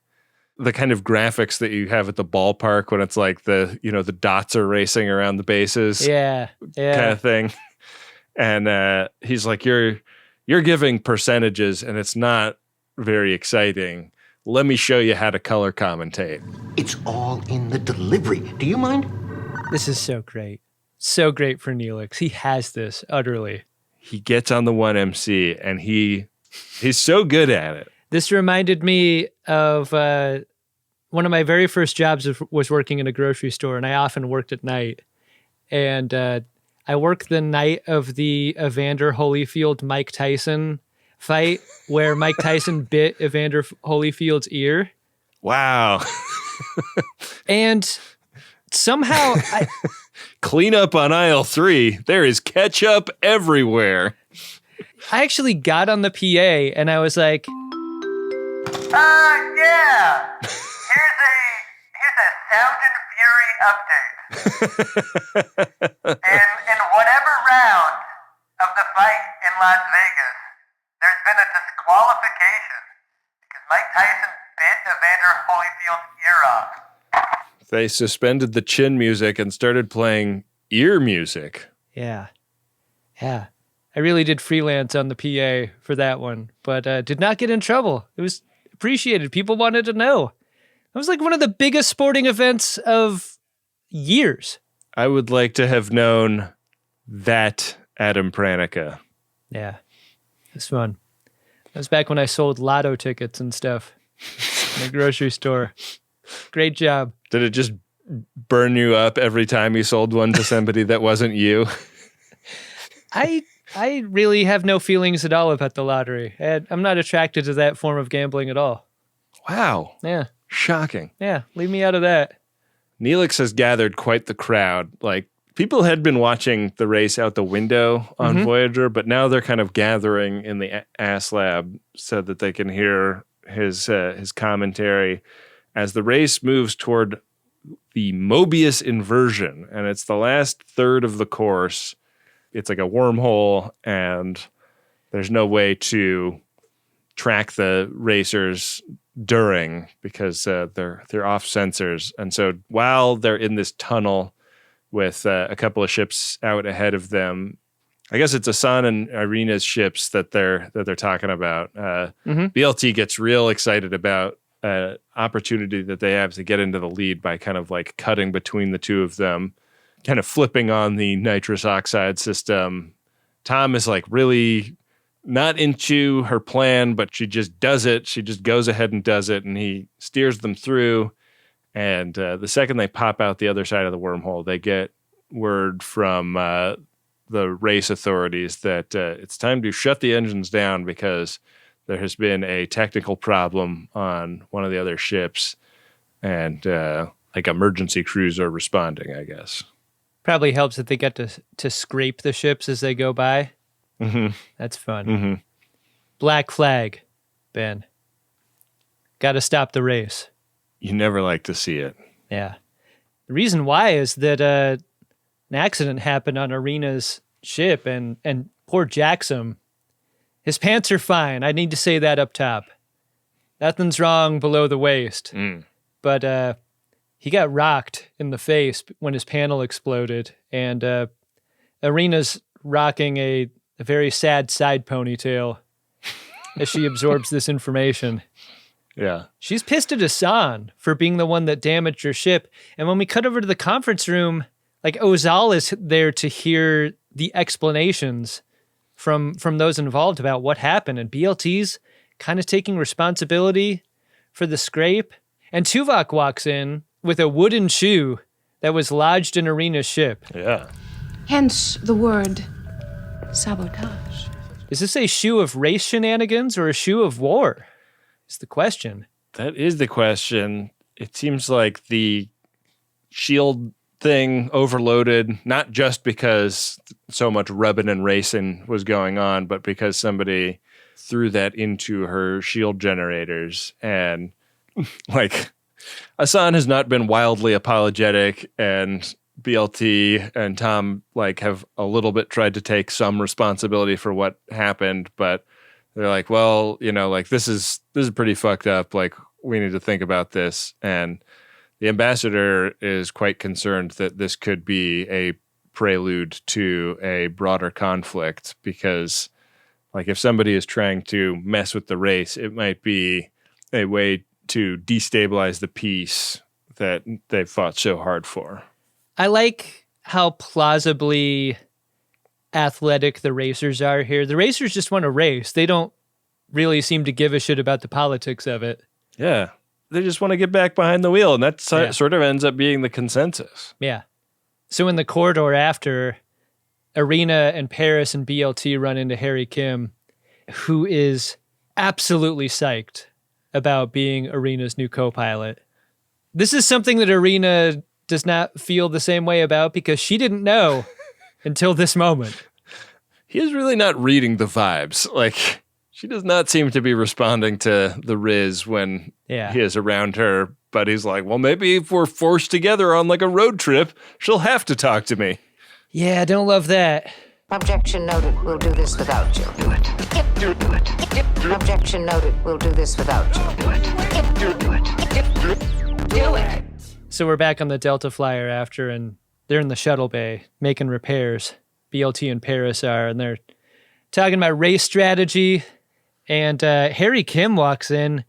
the kind of graphics that you have at the ballpark when it's like the dots are racing around the bases. Yeah. Kind of thing. And he's like, you're giving percentages and it's not very exciting. Let me show you how to color commentate. It's all in the delivery. Do you mind? This is so great. So great for Neelix. He has this utterly. He gets on the 1MC and he's so good at it. This reminded me of one of my very first jobs was working in a grocery store, and I often worked at night. And I worked the night of the Evander Holyfield Mike Tyson fight where Mike Tyson bit Evander Holyfield's ear. Wow. And somehow clean up on aisle 3. There is ketchup everywhere. I actually got on the PA and I was like, yeah. Here's a Sound and Fury update. in whatever round of the fight in Las Vegas, there's been a disqualification because Mike Tyson bit Evander Holyfield's ear off. They suspended the chin music and started playing ear music. Yeah. I really did freelance on the PA for that one, but did not get in trouble. It was appreciated. People wanted to know. It was like one of the biggest sporting events of years. I would like to have known that Adam Pranica. Yeah, it was fun. That was back when I sold lotto tickets and stuff in the grocery store. Great job. Did it just burn you up every time you sold one to somebody that wasn't you? I really have no feelings at all about the lottery. I'm not attracted to that form of gambling at all. Wow. Yeah. Shocking. Yeah, leave me out of that. Neelix has gathered quite the crowd. Like, people had been watching the race out the window on Voyager, but now they're kind of gathering in the ass lab so that they can hear his commentary as the race moves toward the Mobius inversion, and it's the last third of the course. It's like a wormhole, and there's no way to track the racers during because they're off sensors. And so while they're in this tunnel with a couple of ships out ahead of them, I guess it's Asan and Irina's ships that they're talking about. BLT gets real excited about opportunity that they have to get into the lead by kind of like cutting between the two of them, kind of flipping on the nitrous oxide system. Tom is like really not into her plan, but she just does it. She just goes ahead and does it, and he steers them through. And the second they pop out the other side of the wormhole, they get word from the race authorities that it's time to shut the engines down because there has been a technical problem on one of the other ships, and like emergency crews are responding, I guess. Probably helps that they get to scrape the ships as they go by. Mm-hmm. That's fun. Mm-hmm. Black flag, Ben. Got to stop the race. You never like to see it. Yeah. The reason why is that an accident happened on Irina's ship, and poor Jackson, his pants are fine. I need to say that up top. Nothing's wrong below the waist. But he got rocked in the face when his panel exploded, and Irina's rocking a very sad side ponytail as she absorbs this information. Yeah. She's pissed at Asan for being the one that damaged her ship. And when we cut over to the conference room, like Ozal is there to hear the explanations from those involved about what happened. And BLT's kind of taking responsibility for the scrape. And Tuvok walks in with a wooden shoe that was lodged in Irina's ship. Yeah. Hence the word sabotage. Is this a shoe of race shenanigans or a shoe of war? Is the question. That is the question. It seems like the shield thing overloaded, not just because so much rubbing and racing was going on, but because somebody threw that into her shield generators. And like, Asan has not been wildly apologetic, and BLT and Tom like have a little bit tried to take some responsibility for what happened, but they're like, well, you know, like this is pretty fucked up. Like, we need to think about this. And the ambassador is quite concerned that this could be a prelude to a broader conflict, because like if somebody is trying to mess with the race, it might be a way to destabilize the peace that they've fought so hard for. I like how plausibly athletic the racers are here. The racers just want to race. They don't really seem to give a shit about the politics of it. Yeah. They just want to get back behind the wheel, and that sort of ends up being the consensus. Yeah. So in the corridor after, Irina and Paris and BLT run into Harry Kim, who is absolutely psyched about being Irina's new co-pilot. This is something that Irina does not feel the same way about because she didn't know until this moment. He is really not reading the vibes. Like, she does not seem to be responding to the Riz when he is around her. But he's like, well, maybe if we're forced together on like a road trip, she'll have to talk to me. Yeah, I don't love that. Objection noted. We'll do this without you. Do it. Do it. Objection noted. We'll do this without you. Do it. Do it. Do it. So we're back on the Delta Flyer after, and they're in the Shuttle Bay making repairs. BLT and Paris are, and they're talking about race strategy. And Harry Kim walks in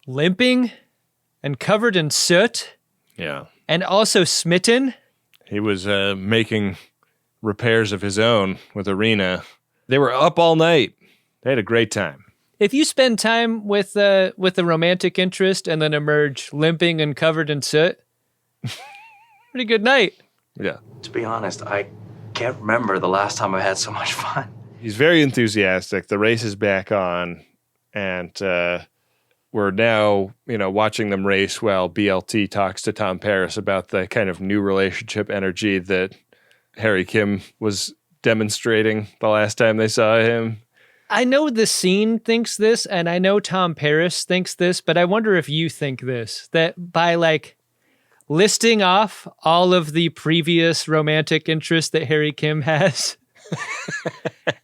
limping and covered in soot. Yeah. And also smitten. He was making repairs of his own with Irina. They were up all night. They had a great time. If you spend time with a romantic interest and then emerge limping and covered in soot, pretty good night. Yeah. To be honest, I can't remember the last time I had so much fun. He's very enthusiastic. The race is back on, and we're now, watching them race while BLT talks to Tom Paris about the kind of new relationship energy that Harry Kim was demonstrating the last time they saw him. I know the scene thinks this, and I know Tom Paris thinks this, but I wonder if you think this, that by like listing off all of the previous romantic interests that Harry Kim has,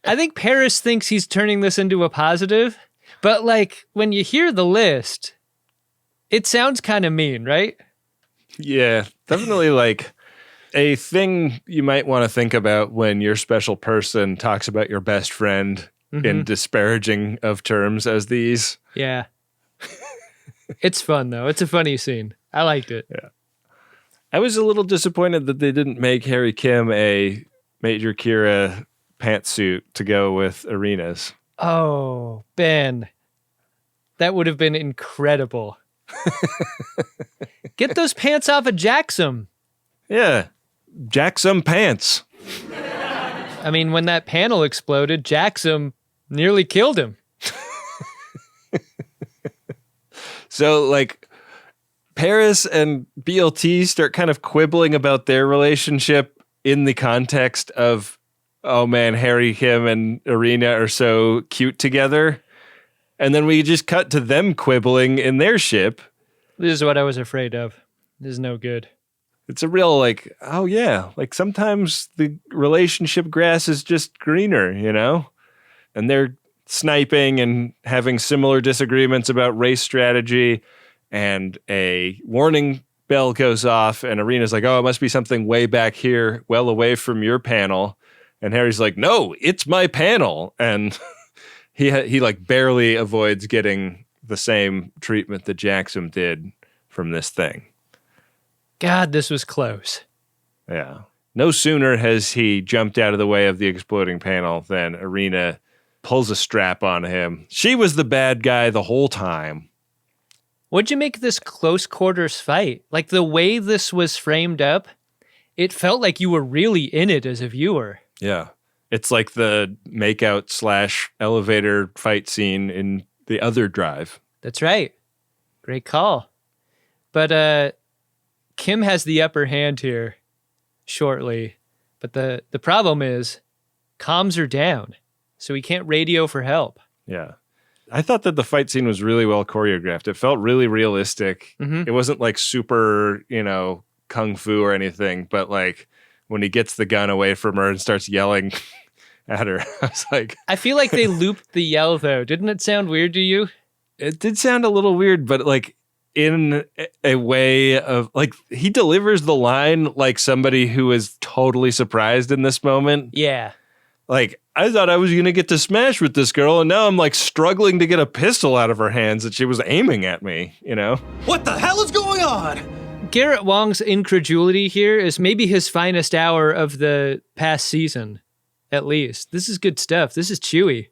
I think Paris thinks he's turning this into a positive, but like when you hear the list, it sounds kind of mean, right? Yeah, definitely like a thing you might want to think about when your special person talks about your best friend in disparaging of terms as these. Yeah. It's fun, though. It's a funny scene. I liked it. Yeah. I was a little disappointed that they didn't make Harry Kim a Major Kira pantsuit to go with Arena's. Oh, Ben. That would have been incredible. Get those pants off of Jaxum. Yeah. Jaxum pants. I mean, when that panel exploded, Jaxum nearly killed him. So, like, Paris and BLT start kind of quibbling about their relationship in the context of, oh man, Harry Kim and Arena are so cute together. And then we just cut to them quibbling in their ship. This is what I was afraid of. This is no good. It's a real like, oh yeah, like sometimes the relationship grass is just greener, you know? And they're sniping and having similar disagreements about race strategy, and a warning bell goes off and Arena's like, oh, it must be something way back here, well away from your panel. And Harry's like, no, it's my panel. And he like barely avoids getting the same treatment that Jaxum did from this thing. God, this was close. Yeah. No sooner has he jumped out of the way of the exploding panel than Arena pulls a strap on him. She was the bad guy the whole time. What'd you make of this close quarters fight? Like the way this was framed up, it felt like you were really in it as a viewer. Yeah. It's like the makeout / elevator fight scene in the other Drive. That's right. Great call. But Kim has the upper hand here shortly. But the problem is comms are down, so he can't radio for help. Yeah. I thought that the fight scene was really well choreographed. It felt really realistic. It wasn't like super, kung fu or anything, but like when he gets the gun away from her and starts yelling at her, I was like... I feel like they looped the yell, though. Didn't it sound weird to you? It did sound a little weird, but like in a way of like he delivers the line like somebody who is totally surprised in this moment. Yeah. Like, I thought I was going to get to smash with this girl, and now I'm like struggling to get a pistol out of her hands that she was aiming at me, What the hell is going on? Garrett Wong's incredulity here is maybe his finest hour of the past season, at least. This is good stuff. This is chewy.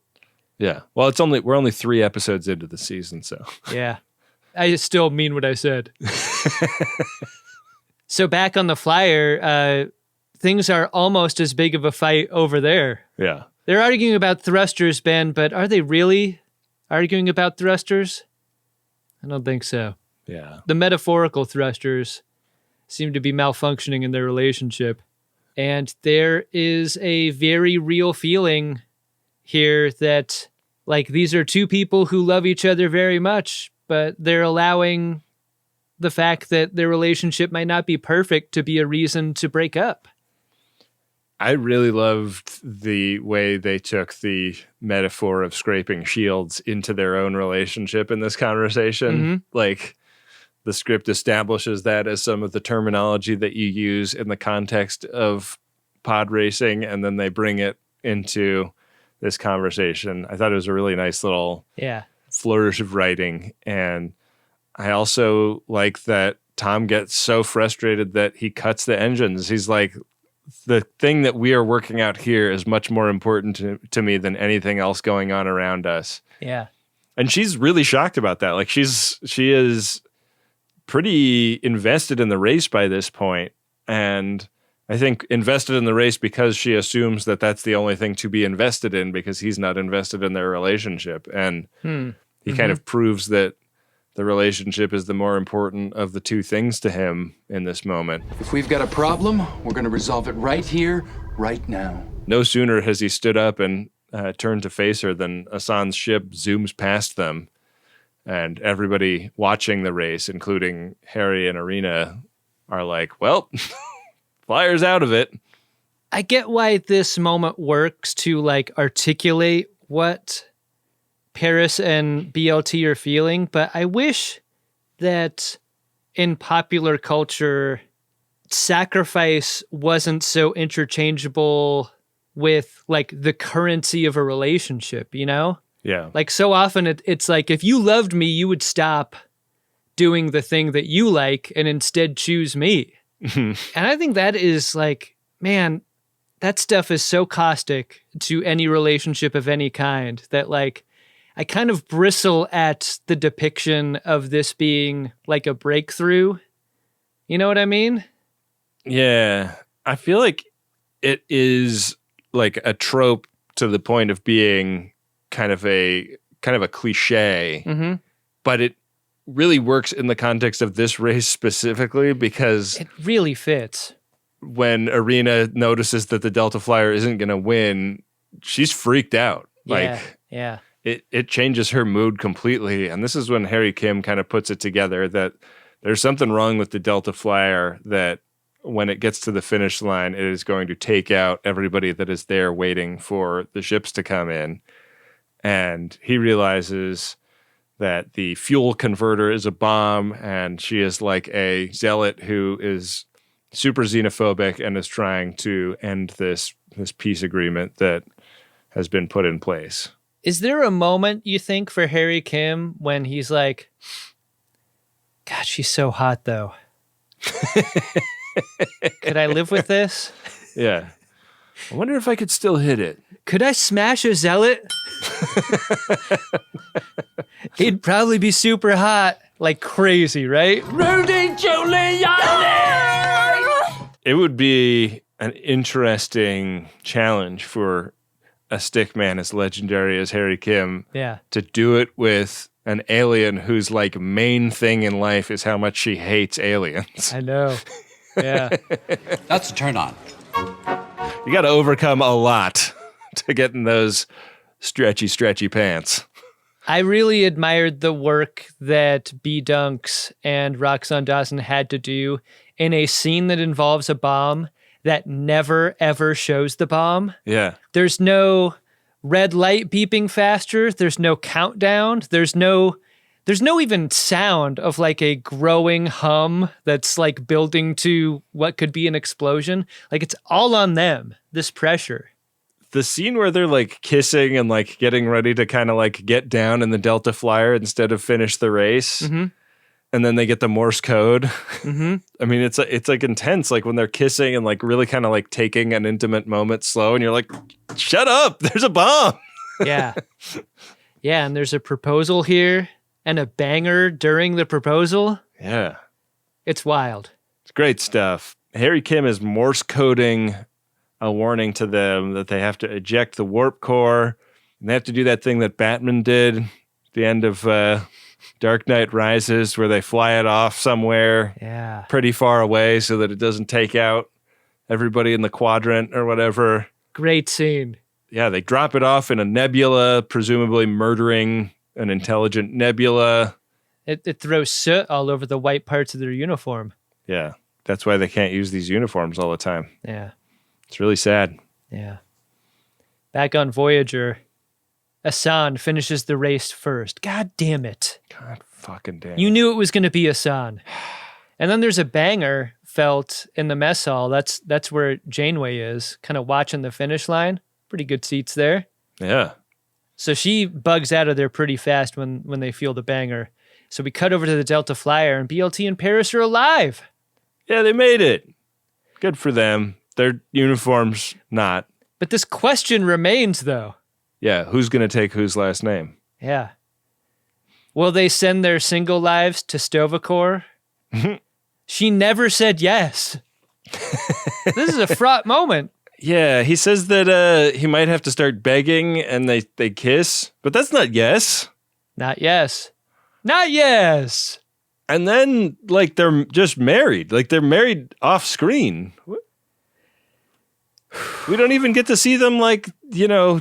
Yeah. Well, we're only 3 episodes into the season, so. Yeah. I still mean what I said. So back on the flyer, things are almost as big of a fight over there. Yeah. They're arguing about thrusters, Ben, but are they really arguing about thrusters? I don't think so. Yeah. The metaphorical thrusters seem to be malfunctioning in their relationship. And there is a very real feeling here that, like, these are two people who love each other very much, but they're allowing the fact that their relationship might not be perfect to be a reason to break up. I really loved the way they took the metaphor of scraping shields into their own relationship in this conversation. Like, the script establishes that as some of the terminology that you use in the context of pod racing, and then they bring it into this conversation. I thought it was a really nice little flourish of writing. And I also like that Tom gets so frustrated that he cuts the engines. He's like, the thing that we are working out here is much more important to me than anything else going on around us. Yeah. And she's really shocked about that. Like, she is pretty invested in the race by this point. And I think invested in the race because she assumes that that's the only thing to be invested in, because he's not invested in their relationship. And he kind of proves that the relationship is the more important of the two things to him in this moment. If we've got a problem, we're going to resolve it right here, right now. No sooner has he stood up and turn to face her, then Asan's ship zooms past them. And everybody watching the race, including Harry and Arena, are like, well, Flyer's out of it. I get why this moment works to like articulate what Paris and BLT are feeling, but I wish that in popular culture, sacrifice wasn't so interchangeable with like the currency of a relationship, you know? Yeah. Like so often it's like, if you loved me, you would stop doing the thing that you like and instead choose me. And I think that is like, man, that stuff is so caustic to any relationship of any kind that like, I kind of bristle at the depiction of this being like a breakthrough. You know what I mean? Yeah. I feel like it is like a trope to the point of being kind of a cliche, but it really works in the context of this race specifically because it really fits. When Arena notices that the Delta Flyer isn't going to win, she's freaked out. Yeah. It changes her mood completely. And this is when Harry Kim kind of puts it together that there's something wrong with the Delta Flyer, that when it gets to the finish line, it is going to take out everybody that is there waiting for the ships to come in. And he realizes that the fuel converter is a bomb, and she is like a zealot who is super xenophobic and is trying to end this peace agreement that has been put in place. Is there a moment, you think, for Harry Kim when he's like, God, she's so hot, though. Could I live with this? Yeah. I wonder if I could still hit it. Could I smash a zealot? He'd probably be super hot, like crazy, right? Rudy Giuliani! It would be an interesting challenge for a stickman as legendary as Harry Kim to do it with an alien whose like main thing in life is how much she hates aliens. I know. Yeah. That's a turn on. You got to overcome a lot to get in those stretchy pants. I really admired the work that B. Dunks and Roxanne Dawson had to do in a scene that involves a bomb that never, ever shows the bomb. Yeah. There's no red light beeping faster. There's no countdown. There's no even sound of like a growing hum that's like building to what could be an explosion. Like it's all on them, this pressure. The scene where they're like kissing and like getting ready to kind of like get down in the Delta Flyer instead of finish the race. Mm-hmm. And then they get the Morse code. Mm-hmm. I mean, it's like intense, like when they're kissing and like really kind of like taking an intimate moment slow, and you're like, shut up, there's a bomb. Yeah. Yeah, and there's a proposal here and a banger during the proposal. Yeah. It's wild. It's great stuff. Harry Kim is Morse coding a warning to them that they have to eject the warp core, and they have to do that thing that Batman did at the end of Dark Knight Rises, where they fly it off somewhere pretty far away so that it doesn't take out everybody in the quadrant or whatever. Great scene. Yeah, they drop it off in a nebula, presumably murdering an intelligent nebula. It throws soot all over the white parts of their uniform. Yeah, that's why they can't use these uniforms all the time. Yeah. It's really sad. Yeah. Back on Voyager, Asan finishes the race first. God damn it. God fucking damn. You knew it was going to be Asan. And then there's a banger felt in the mess hall. That's where Janeway is, kind of watching the finish line. Pretty good seats there. Yeah. So she bugs out of there pretty fast when they feel the banger. So we cut over to the Delta Flyer, and BLT and Paris are alive. Yeah, they made it. Good for them. Their uniforms, not. But this question remains, though. Yeah, who's going to take whose last name? Yeah. Will they send their single lives to Stovacor? She never said yes. This is a fraught moment. Yeah, he says that he might have to start begging, and they kiss. But that's not yes. Not yes. Not yes. And then, like, they're just married. Like, they're married off screen. We don't even get to see them, like,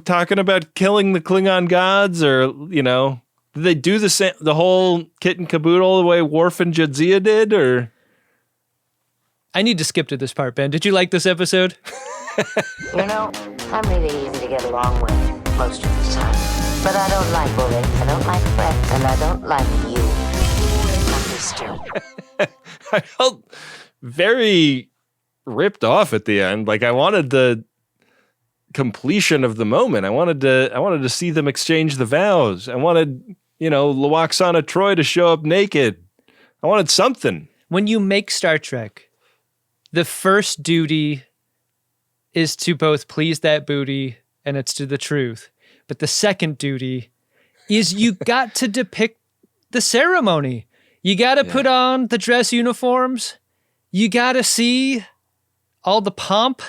talking about killing the Klingon gods, or, did they do the whole kit and caboodle the way Worf and Jadzia did, or? I need to skip to this part, Ben. Did you like this episode? I'm really easy to get along with most of the time. But I don't like bullying, I don't like threats, and I don't like you. I felt very ripped off at the end. Like, I wanted the completion of the moment. I wanted to see them exchange the vows. I wanted, Lwaxana Troi to show up naked. I wanted something. When you make Star Trek, the first duty is to both please that booty and it's to the truth. But the second duty is you got to depict the ceremony. You got to put on the dress uniforms. You got to see all the pomp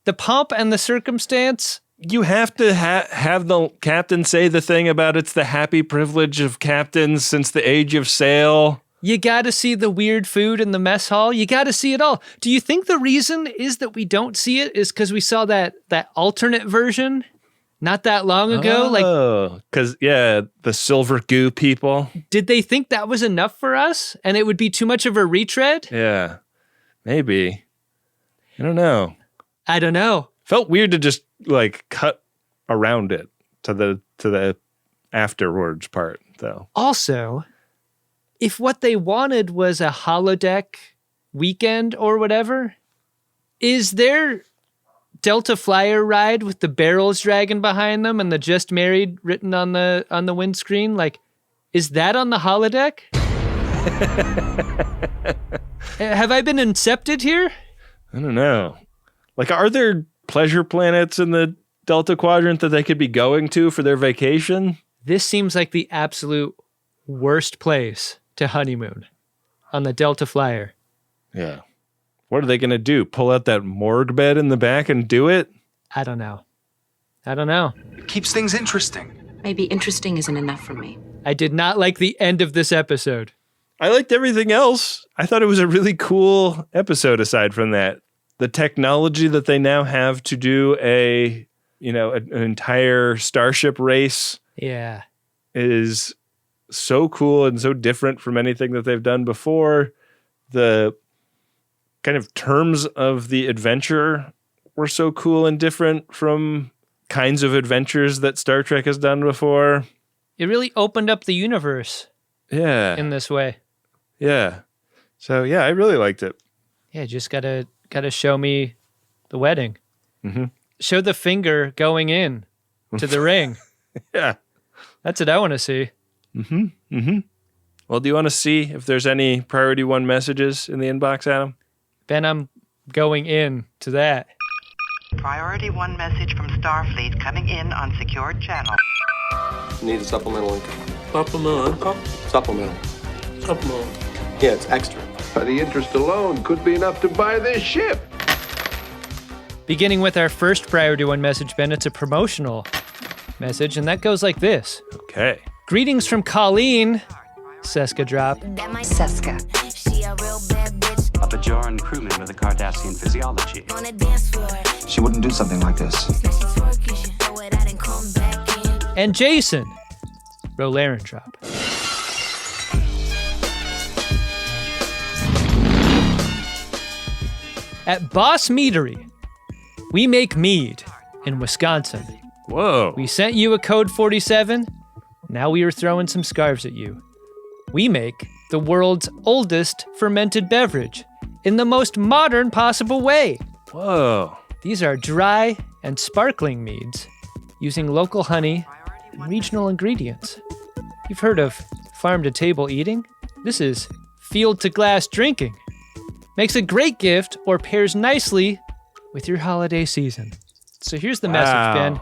and the circumstance. You have to have the captain say the thing about it's the happy privilege of captains since the age of sail. You got to see the weird food in the mess hall. You got to see it all. Do you think the reason is that we don't see it is because we saw that alternate version not that long ago? Oh, because, the silver goo people. Did they think that was enough for us and it would be too much of a retread? Yeah, maybe. I don't know. Felt weird to just, cut around it to the afterwards part, though. Also, if what they wanted was a holodeck weekend or whatever, is their Delta Flyer ride with the barrels dragging behind them and the "just married" written on the windscreen, is that on the holodeck? Have I been incepted here? I don't know. Are there pleasure planets in the Delta Quadrant that they could be going to for their vacation? This seems like the absolute worst place to honeymoon, on the Delta Flyer. Yeah. What are they going to do? Pull out that morgue bed in the back and do it? I don't know. It keeps things interesting. Maybe interesting isn't enough for me. I did not like the end of this episode. I liked everything else. I thought it was a really cool episode aside from that. The technology that they now have to do an entire starship race is so cool and so different from anything that they've done before. The kind of terms of the adventure were so cool and different from kinds of adventures that Star Trek has done before. It really opened up the universe. Yeah. In this way. Yeah. So I really liked it. Yeah, just gotta show me the wedding. Mm-hmm. Show the finger going in to the ring. Yeah. That's what I want to see. Mm-hmm. Mm-hmm. Well, do you want to see if there's any Priority 1 messages in the inbox, Adam? Ben, I'm going in to that. Priority 1 message from Starfleet coming in on secured channel. Need a supplemental income. Supplemental income? Supplemental. Yeah, it's extra. The interest alone could be enough to buy this ship. Beginning with our first Priority 1 message, Ben, it's a promotional message, and that goes like this. Okay. Greetings from Colleen. Seska drop. Seska. A Bajoran crewman with a Cardassian physiology. She wouldn't do something like this. And Jason. Rolaren drop. At Boss Meadery, we make mead in Wisconsin. Whoa. We sent you a code 47. Now we are throwing some scarves at you. We make the world's oldest fermented beverage in the most modern possible way. Whoa. These are dry and sparkling meads using local honey and regional ingredients. You've heard of farm-to-table eating? This is field-to-glass drinking. Makes a great gift or pairs nicely with your holiday season. So here's the message, Ben.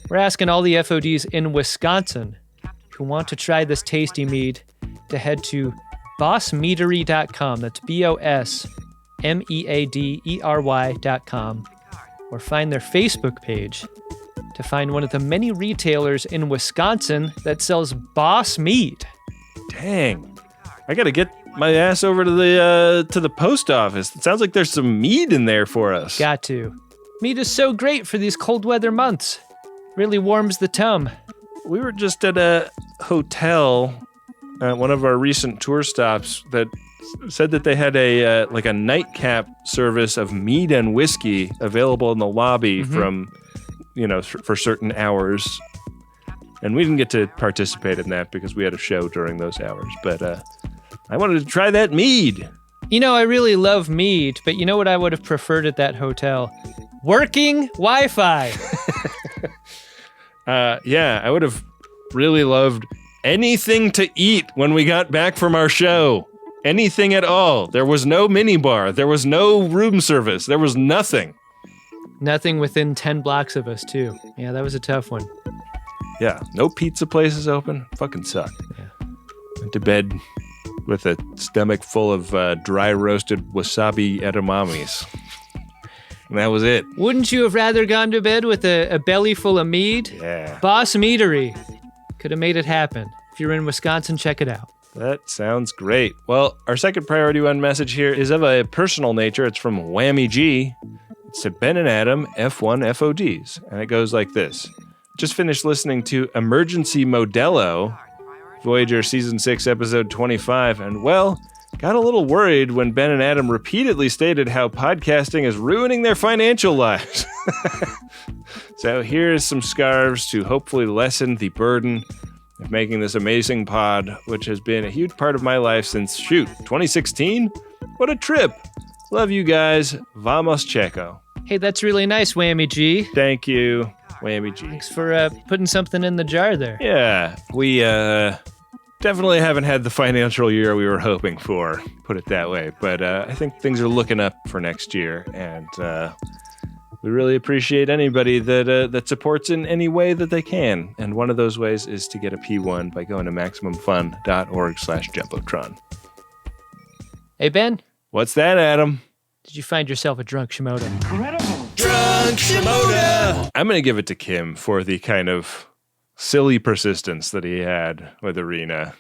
We're asking all the FODs in Wisconsin who want to try this tasty mead to head to bossmeadery.com. That's BOSMEADERY.com. Or find their Facebook page to find one of the many retailers in Wisconsin that sells Boss Mead. Dang. I got to get my ass over to the post office. It sounds like there's some mead in there for us. Got to. Mead is so great for these cold weather months. Really warms the tum. We were just at a hotel at one of our recent tour stops that said that they had a nightcap service of mead and whiskey available in the lobby from, for certain hours. And we didn't get to participate in that because we had a show during those hours. But I wanted to try that mead. I really love mead, but you know what I would have preferred at that hotel? Working Wi-Fi. I would have really loved anything to eat when we got back from our show. Anything at all. There was no minibar. There was no room service. There was nothing. Nothing within 10 blocks of us, too. Yeah, that was a tough one. Yeah, no pizza places open. Fucking sucked. Yeah. Went to bed with a stomach full of dry roasted wasabi edamames. And that was it. Wouldn't you have rather gone to bed with a belly full of mead? Yeah. Boss Meadery. Could have made it happen. If you're in Wisconsin, check it out. That sounds great. Well, our second priority one message here is of a personal nature. It's from Whammy G. It's to Ben and Adam, F1 FODs. And it goes like this. Just finished listening to Emergency Modelo, Voyager Season 6, Episode 25, and, well, got a little worried when Ben and Adam repeatedly stated how podcasting is ruining their financial lives. So here's some scarves to hopefully lessen the burden of making this amazing pod, which has been a huge part of my life since, 2016? What a trip! Love you guys. Vamos Checo. Hey, that's really nice, Whammy G. Thank you, Whammy G. Thanks for putting something in the jar there. Yeah, we definitely haven't had the financial year we were hoping for, put it that way. But I think things are looking up for next year, and we really appreciate anybody that supports in any way that they can. And one of those ways is to get a P1 by going to MaximumFun.org/Jumbotron. Hey, Ben. What's that, Adam? Did you find yourself a drunk Shimoda? Incredible. Drunk Shimoda! I'm going to give it to Kim for the kind of silly persistence that he had with Arena.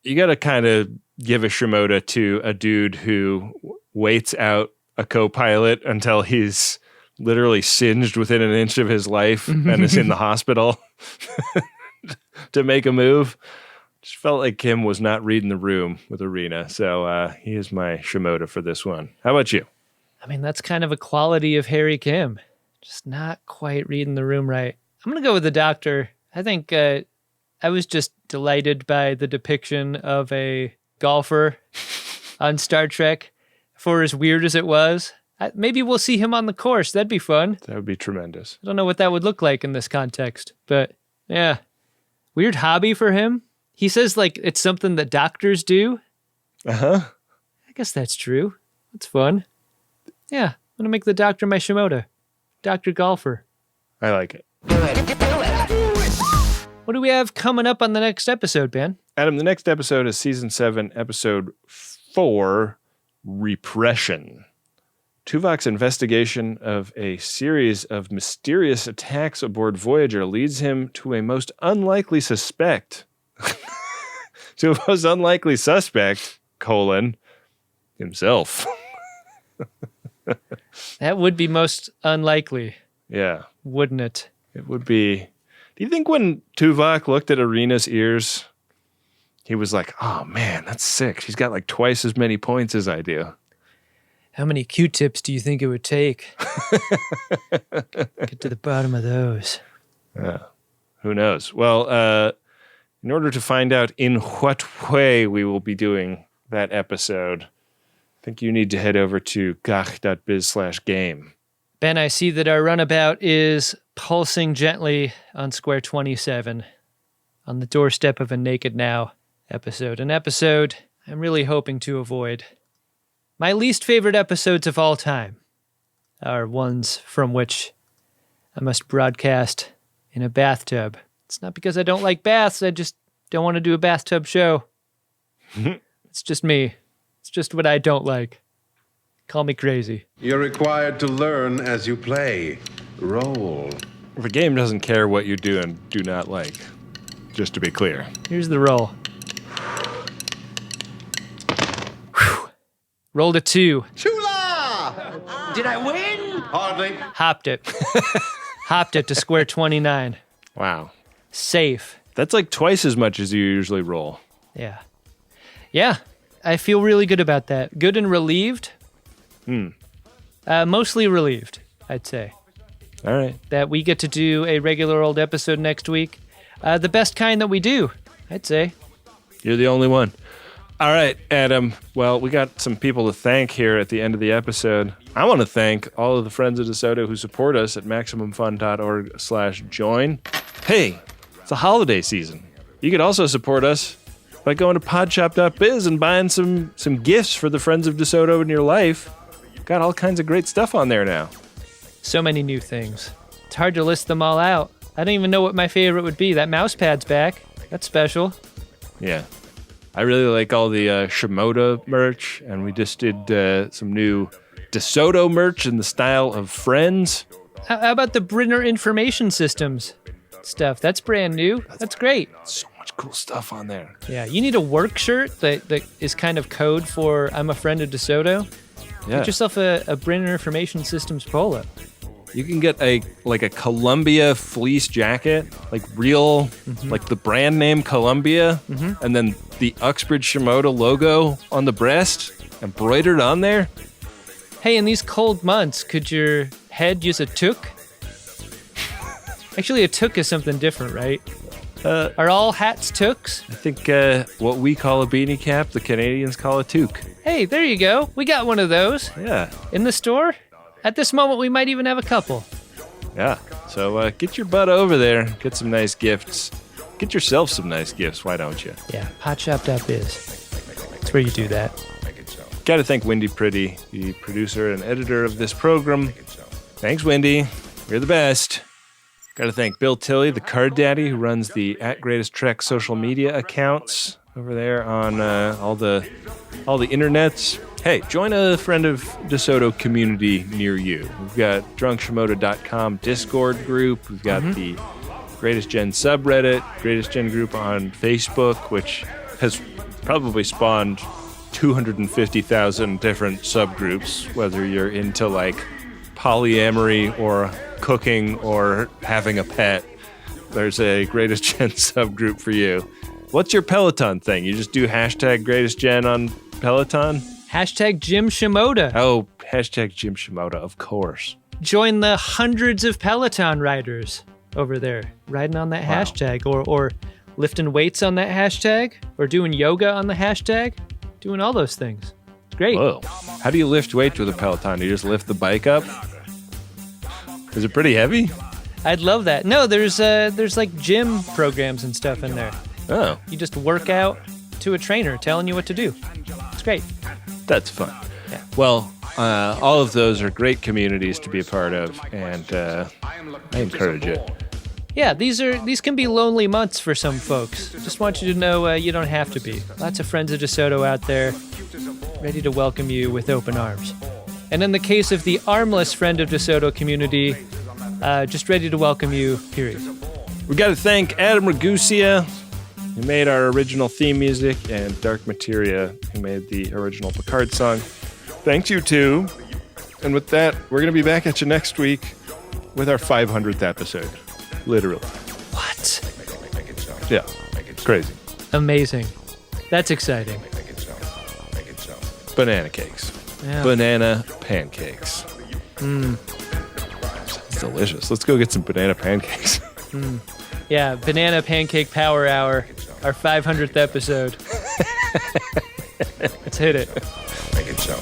You got to kind of give a Shimoda to a dude who waits out a co-pilot until he's literally singed within an inch of his life and is in the hospital to make a move. Just felt like Kim was not reading the room with Arena. So he is my Shimoda for this one. How about you? I mean, that's kind of a quality of Harry Kim. Just not quite reading the room right. I'm going to go with the Doctor. I think I was just delighted by the depiction of a golfer on Star Trek, for as weird as it was. Maybe we'll see him on the course. That'd be fun. That would be tremendous. I don't know what that would look like in this context, but yeah. Weird hobby for him. He says like it's something that doctors do. Uh-huh. I guess that's true. That's fun. Yeah, I'm going to make the Doctor my Shimoda. Dr. Golfer. I like it. What do we have coming up on the next episode, Ben? Adam, the next episode is Season 7, Episode 4, Repression. Tuvok's investigation of a series of mysterious attacks aboard Voyager leads him to a most unlikely suspect. To a most unlikely suspect, himself. That would be most unlikely. Yeah. Wouldn't it? It would be. Do you think when Tuvok looked at Arena's ears, he was like, oh man, that's sick. She's got like twice as many points as I do. How many Q-tips do you think it would take? Get to the bottom of those. Who knows? Well, in order to find out in what way we will be doing that episode, I think you need to head over to gach.biz/game. Ben, I see that our runabout is pulsing gently on square 27 on the doorstep of a Naked Now episode. An episode I'm really hoping to avoid. My least favorite episodes of all time are ones from which I must broadcast in a bathtub. It's not because I don't like baths, I just don't want to do a bathtub show. It's just me. It's just what I don't like. Call me crazy. You're required to learn as you play. Roll. The game doesn't care what you do and do not like. Just to be clear. Here's the roll. Whew. Rolled a 2. Chula! Did I win? Hardly. Hopped it. Hopped it to square 29. Wow. Safe. That's like twice as much as you usually roll. Yeah. Yeah. I feel really good about that. Good and relieved. Mostly relieved, I'd say. All right. That we get to do a regular old episode next week. The best kind that we do, I'd say. You're the only one. All right, Adam. Well, we got some people to thank here at the end of the episode. I want to thank all of the friends of DeSoto who support us at MaximumFun.org/join. Hey, it's the holiday season. You could also support us by going to podshop.biz and buying some gifts for the friends of DeSoto in your life. Got all kinds of great stuff on there now. So many new things. It's hard to list them all out. I don't even know what my favorite would be. That mouse pad's back. That's special. Yeah. I really like all the Shimoda merch, and we just did some new DeSoto merch in the style of Friends. How about the Brenner Information Systems stuff? That's brand new. That's great. So much cool stuff on there. Yeah, you need a work shirt that is kind of code for I'm a friend of DeSoto. Yeah. Get yourself a Brenner Information Systems polo. You can get a Columbia fleece jacket, like real, like the brand name Columbia, and then the Uxbridge Shimoda logo on the breast, embroidered on there. Hey, in these cold months, could your head use a toque? Actually, a toque is something different, right? Are all hats toques? I think what we call a beanie cap, the Canadians call a toque. Hey, there you go. We got one of those. Yeah. In the store? At this moment, we might even have a couple. Yeah. So get your butt over there. Get some nice gifts. Get yourself some nice gifts. Why don't you? Yeah. Potshop.biz. That's where you do that. Got to thank Wendy Pretty, the producer and editor of this program. Thanks, Wendy. You're the best. Got to thank Bill Tilley, the card daddy, who runs the @GreatestTrek social media accounts over there on all the internets. Hey, join a friend of DeSoto community near you. We've got drunkshimoda.com Discord group. We've got the Greatest Gen subreddit, Greatest Gen group on Facebook, which has probably spawned 250,000 different subgroups, whether you're into like polyamory or cooking or having a pet. There's a Greatest Gen subgroup for you. What's your Peloton thing? You just do #Greatest Gen on Peloton? #Jim Shimoda. Oh, #Jim Shimoda, of course. Join the hundreds of Peloton riders over there, riding on that hashtag, or lifting weights on that hashtag, or doing yoga on the hashtag, doing all those things. It's great. Whoa. How do you lift weights with a Peloton? Do you just lift the bike up? Is it pretty heavy? I'd love that. No, there's like gym programs and stuff in there. Oh. You just work out to a trainer telling you what to do. It's great. That's fun. Yeah. Well, all of those are great communities to be a part of, and I encourage it. Yeah, these can be lonely months for some folks. Just want you to know you don't have to be. Lots of friends of DeSoto out there ready to welcome you with open arms. And in the case of the armless friend of DeSoto community, just ready to welcome you, period. We got to thank Adam Ragusia, who made our original theme music, and Dark Materia, who made the original Picard song. Thanks, you two. And with that, we're going to be back at you next week with our 500th episode. Literally. What? Yeah. It's crazy. Amazing. That's exciting. Banana cakes. Yeah. Banana pancakes. It's delicious. Let's go get some banana pancakes. Yeah, Banana Pancake Power Hour, our 500th episode. Let's hit it. Make it so.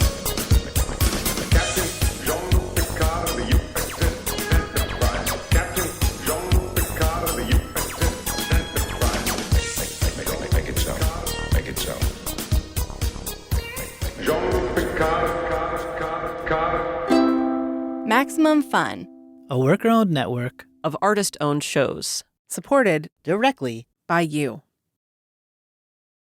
Maximum Fun, a worker-owned network of artist-owned shows. Supported directly by you.